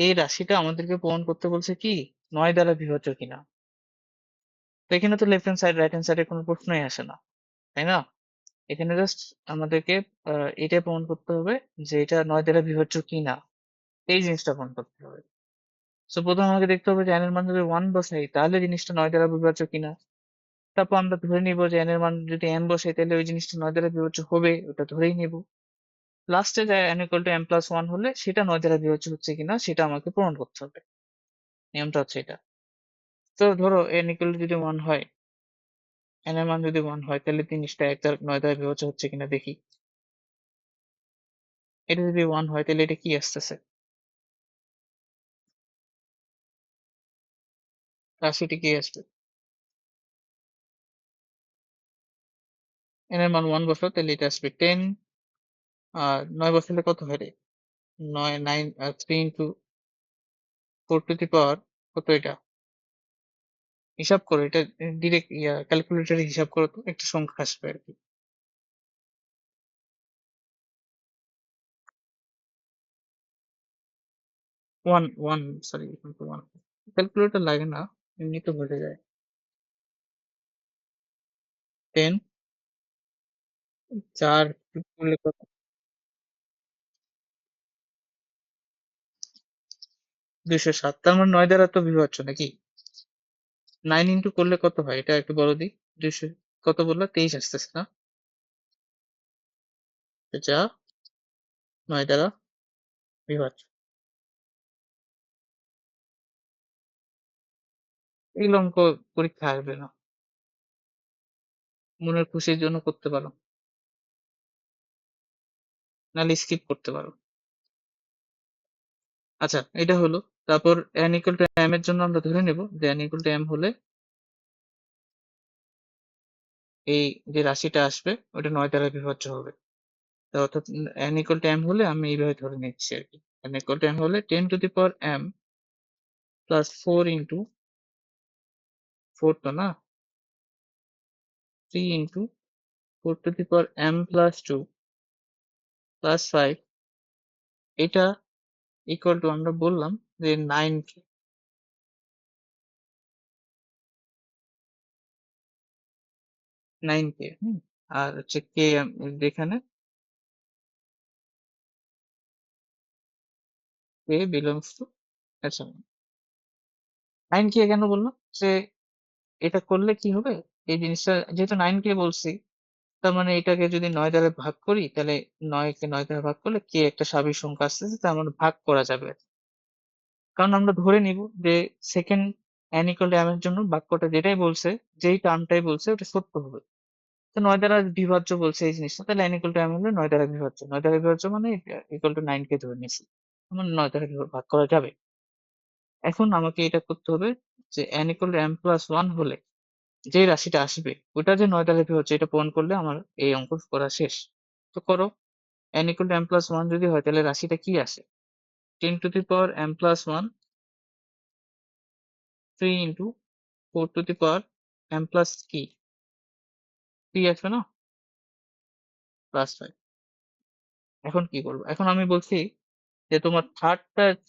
এই রাশিটা আমাদেরকে প্রমাণ করতে বলছে কি 9 দ্বারা বিভাজ্য কিনা। তো এখানে তো left hand side right hand সাইডের কোনো প্রশ্নই আসে না, তাই না? এখানে জাস্ট আমাদেরকে এটাই প্রমাণ করতে হবে যে এটা 9 দ্বারা বিভাজ্য কিনা, এই জিনিসটা প্রমাণ করতে হবে। সো প্রথমে আমাকে দেখতে হবে যে n এর মান যদি 1 বসাই তাহলে জিনিসটা 9 দ্বারা বিভাজ্য কিনা। তারপর আমরা ধরে নিব যে n এর মান যদি n বসাই তাহলে ওই জিনিসটা 9 দ্বারা বিভাজ্য হবে, ওটা ধরেই নিব। লাস্টে যায় n equal to m plus 1 হলে সেটা 9 দ্বারা বিভাজ্য হচ্ছে কিনা সেটা আমাকে প্রমাণ করতে হবে। নিয়মটা হচ্ছে এটা। তো ধরো n ইকুয়াল টু যদি 1 হয়, n এর মান যদি 1 হয় তাহলে জিনিসটা 9 দ্বারা বিভাজ্য হচ্ছে কিনা দেখি। এটা যদি 1 হয় তাহলে এটা কি আসতেছে, রাশিটি কি আসবে? n এর মান 1 বসাও তাহলে এটা আসবে 10, আর 9 বসালে কত হয় রে? 9, 9, 3 ইন্টু 4 টু দি পাওয়ার কত এটা? হিসাব করো এটা, ডিরেক্ট ক্যালকুলেটরে হিসাব করো তো একটা সংখ্যা আসবে আর কি। 1, 1, সরি, 1, ক্যালকুলেটর লাগে না, এমনি তো হয়ে যায়। 10, 4 করলে কত? 207, তার মানে 9 দ্বারা তো বিভাজ্য নাকি? 9 ইন্টু করলে কত হয় এটা একটু বলো দিই। 200 কত বললা, 23 আসতেছে না? যা 9 দ্বারা বিভাজ্য। এগুলো অঙ্ক পরীক্ষা আসবে না, মনের খুশির জন্য করতে পারো, নাহলে স্কিপ করতে পারো। আচ্ছা, এটা হলো। তারপর n ইকুয়াল টু m এর জন্য আমরা ধরে নেব যে n ইকুয়াল টু m হলে এই যে রাশিটা আসবে ওটা 9 দ্বারা বিভাজ্য হবে। তো অর্থাৎ n ইকুয়াল টু m হলে আমি এইভাবে ধরে নিচ্ছি আর কি। n ইকুয়াল টু m হলে 10 to the power m plus 4 into 4 তো না, 3 into 4 to the power m plus 2 plus 5, এটা ইকুয়াল টু আমরা বললাম যে 9 কে, 9 কে, আর হচ্ছে কে এখানে কে বিলংস টু, আচ্ছা 9k কেন বললো যে এটা করলে কি হবে, এই জিনিসটা যেহেতু 9k বলছি, তার মানে এটাকে যদি 9 দ্বারা ভাগ করি তাহলে 9 কে 9 দ্বারা ভাগ করলে কে একটা স্বাভাবিক সংখ্যা আসতেছে, তার মানে ভাগ করা যাবে। কারণ আমরা ধরে নিব যে second n equal to m এর জন্য বাক্যটা যেটাই বলছে, যেই টার্মটাই বলছে ওটা সত্য হবে। তো 9 দ্বারা বিভাজ্য বলছে এই জিনিসটা, তাহলে n equal to m হলে 9 দ্বারা বিভাজ্য, 9 দ্বারা বিভাজ্য মানে ইকুয়াল টু 9 কে ধরে নিয়েছি, মানে 9 দ্বারা ভাগ করা যাবে। এখন আমাকে এটা করতে হবে যে n equal to m plus 1 হলে যে রাশিটা আসবে ওটা যে 9 দ্বারা বিভাজ্য, এটা প্রমাণ করলে আমার এই অঙ্ক করা শেষ। তো করো, n equal to m plus 1 যদি হয় তাহলে রাশিটা কি আসে, 10 to the power m plus 1 3 into 4 to the power m plus কি 3 আসবে না, প্লাস 5। এখন কি করবো, এখন আমি বলছি যে তোমার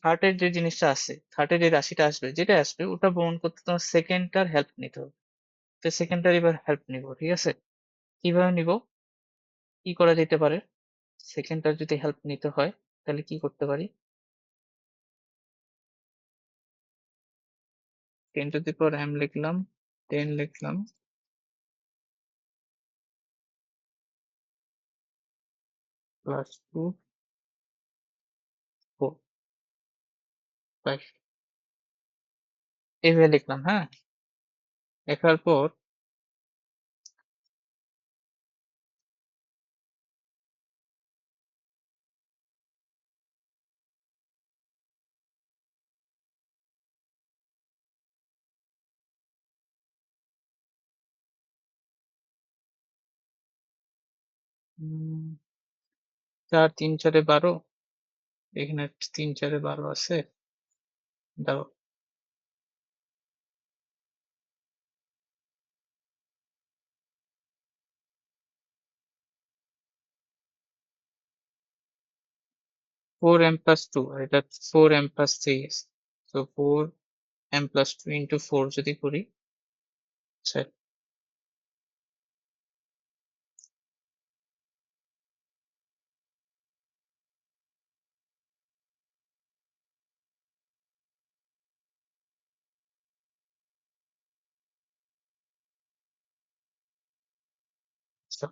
থার্ডের যে জিনিসটা আছে, থার্ডের যে রাশিটা আসবে যেটা আসবে ওটা প্রমাণ করতে তোমার সেকেন্ডটার হেল্প নিতে হবে। তো সেকেন্ডটার এবার হেল্প নিব, ঠিক আছে? কিভাবে নিব, কি করা যেতে পারে, সেকেন্ডটার যদি হেল্প নিতে হয় তাহলে কি করতে পারি, 10 to the power m লিখলাম, 10 লিখলাম, প্লাস 2 4 5 এইভাবে লিখলাম। হ্যাঁ, লেখার পর 4 3 4 12, এখানে 3 4 12 আছে, দাও 4m plus 2 আর এটা 4m plus 3 আছে। তো 4m plus 2 into 4 যদি করি, আচ্ছা আচ্ছা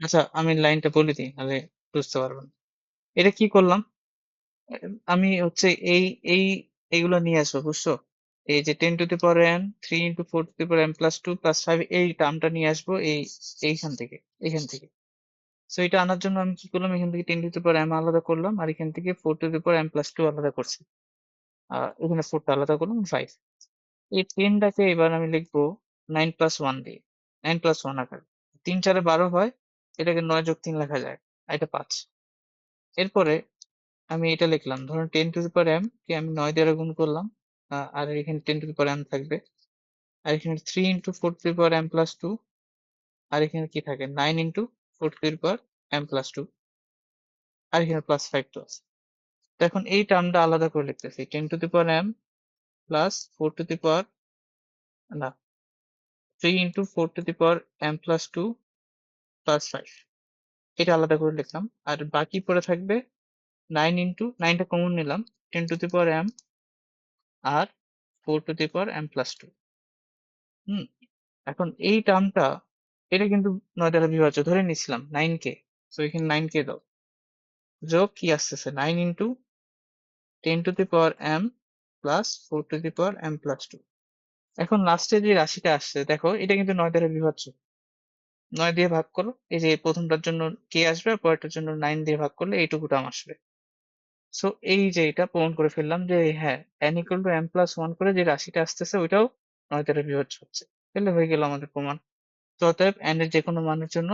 আচ্ছা, আমি লাইনটা বলে দিই নাহলে বুঝতে পারবেন। এটা কি করলাম, আমি হচ্ছে এই এই এইগুলো নিয়ে আসবো, বুঝছো? এই যে 10 to the power n 3 into 4 to the power m plus 2 plus 5 এই টার্মটা নিয়ে আসবো এইখান থেকে, এখান থেকে। সো এটা আনার জন্য আমি কি করলাম, এখান থেকে 10 to the power m আলাদা করলাম আর এখান থেকে 4 to the power m plus 2 আলাদা করছি, আর এখানে 4টা আলাদা করলাম 5। এই 10টাকে এবার আমি লিখবো 9 plus 1 দিয়ে, 9 plus 1 আকারে। 3 4 12 হয়, এটাকে 9 যোগ 3 লেখা যায়, আর এটা 5। এরপরে আমি এটা লিখলাম, ধরুন 10 to the power m কে আমি 9 দ্বারা গুণ করলাম, আর এখানে 10 to the power m থাকবে, আর এখানে 3 into 4 to the power m plus 2, আর এখানে কি থাকে 9 into 4 to the power m plus 2, আর এখানে প্লাস 5 তো আছে। তো এখন এই টার্মটা আলাদা করে লিখতেছি, 10 to the power m plus 4 to the power, না, 3 into 4 to the power m plus 2 plus 5, এটা আলাদা করে লিখলাম। আর বাকি পড়ে থাকবে 9 into 9টা কমন নিলাম, 10 to the power m R 4 to the power m plus 2। হুম, এখন এই টার্মটা, এটা কিন্তু 9 দ্বারা বিভাজ্য ধরে নিছিলাম 9k, তো এখানে 9k দাও, যোগ কি আসতেছে 9 into 10 to the power m plus 4 to the power m plus 2। এখন লাস্টে যে রাশিটা আসছে দেখো, এটা কিন্তু 9 দ্বারা বিভাজ্য, 9 দিয়ে ভাগ করো, এই যে প্রথমটার জন্য কে আসবে আর পরেরটার জন্য 9 দিয়ে ভাগ করলে এইটুকু টার্ম আসবে। সো এই যে এটা প্রমাণ করে ফেললাম যে হ্যাঁ, n equal to m plus 1 করে যে রাশিটা আসতেছে ওইটাও 9 দ্বারা বিভাজ্য হচ্ছে, তাহলে হয়ে গেল আমাদের প্রমাণ। তো অতএব n এর যে কোনো মানের জন্য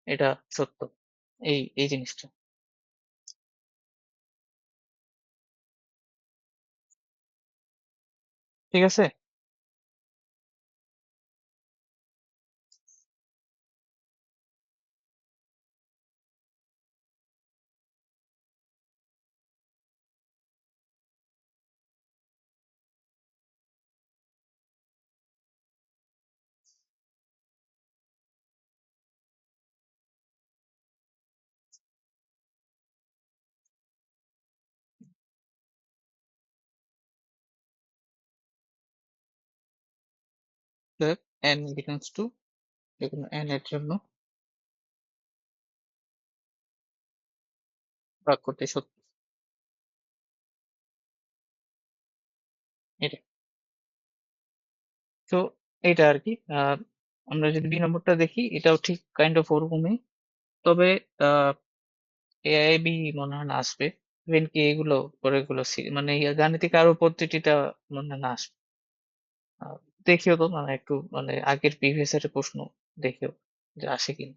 এটা সত্য, এই জিনিসটা। ঠিক আছে। n বিলংস টু যেকোনো n এর জন্য ভাগ করতে সত্যি এটা। তো এইটা আর কি। আমরা যদি বি নম্বরটা দেখি এটাও ঠিক কাইন্ড অফ ওরকমই, তবে এআই বি মনে হয় না আসবে। ইভেন কি এগুলো পরেরগুলো মানে গাণিতিক আরো পদ্ধতিটা মনে হয় না আসবে। আহ, দেখিও তো মানে একটু মানে আগের প্রিভিয়াস এর প্রশ্ন দেখিও যে আসে কিনা।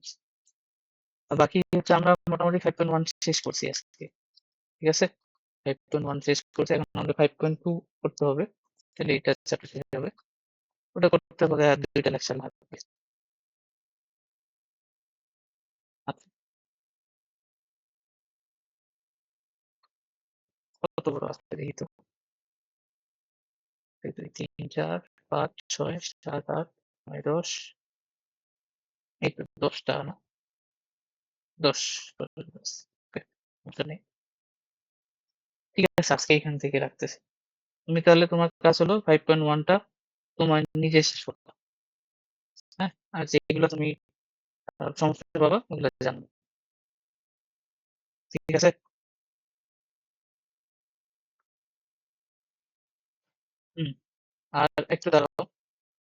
আর বাকি হচ্ছে আমরা মোটামুটি 5.1 শেষ করছি আজকে, ঠিক আছে? 5.1 শেষ করছি, এখন আমাদের 5.2 করতে হবে, তাহলে এটা চ্যাপ্টার শেষ হবে। ওটা করতে হবে আর 2টা লেকচার লাগবে। আচ্ছা, কত বড় আসতে দেখি তো। 1 2 3 4 5 6 7 8 9 10, এই তো 10টা না, 10 10। ওকে, সমস্যা নেই। ঠিক আছে, আজকে এখান থেকে রাখতেছি। তুমি তাহলে তোমার কাজ হলো 5.1টা তোমার নিজে শেষ করতে, হ্যাঁ? আর যেগুলো তুমি সমস্যা পাবা ওগুলো জানবে, ঠিক আছে? হুম। আর একটু দাঁড়াও।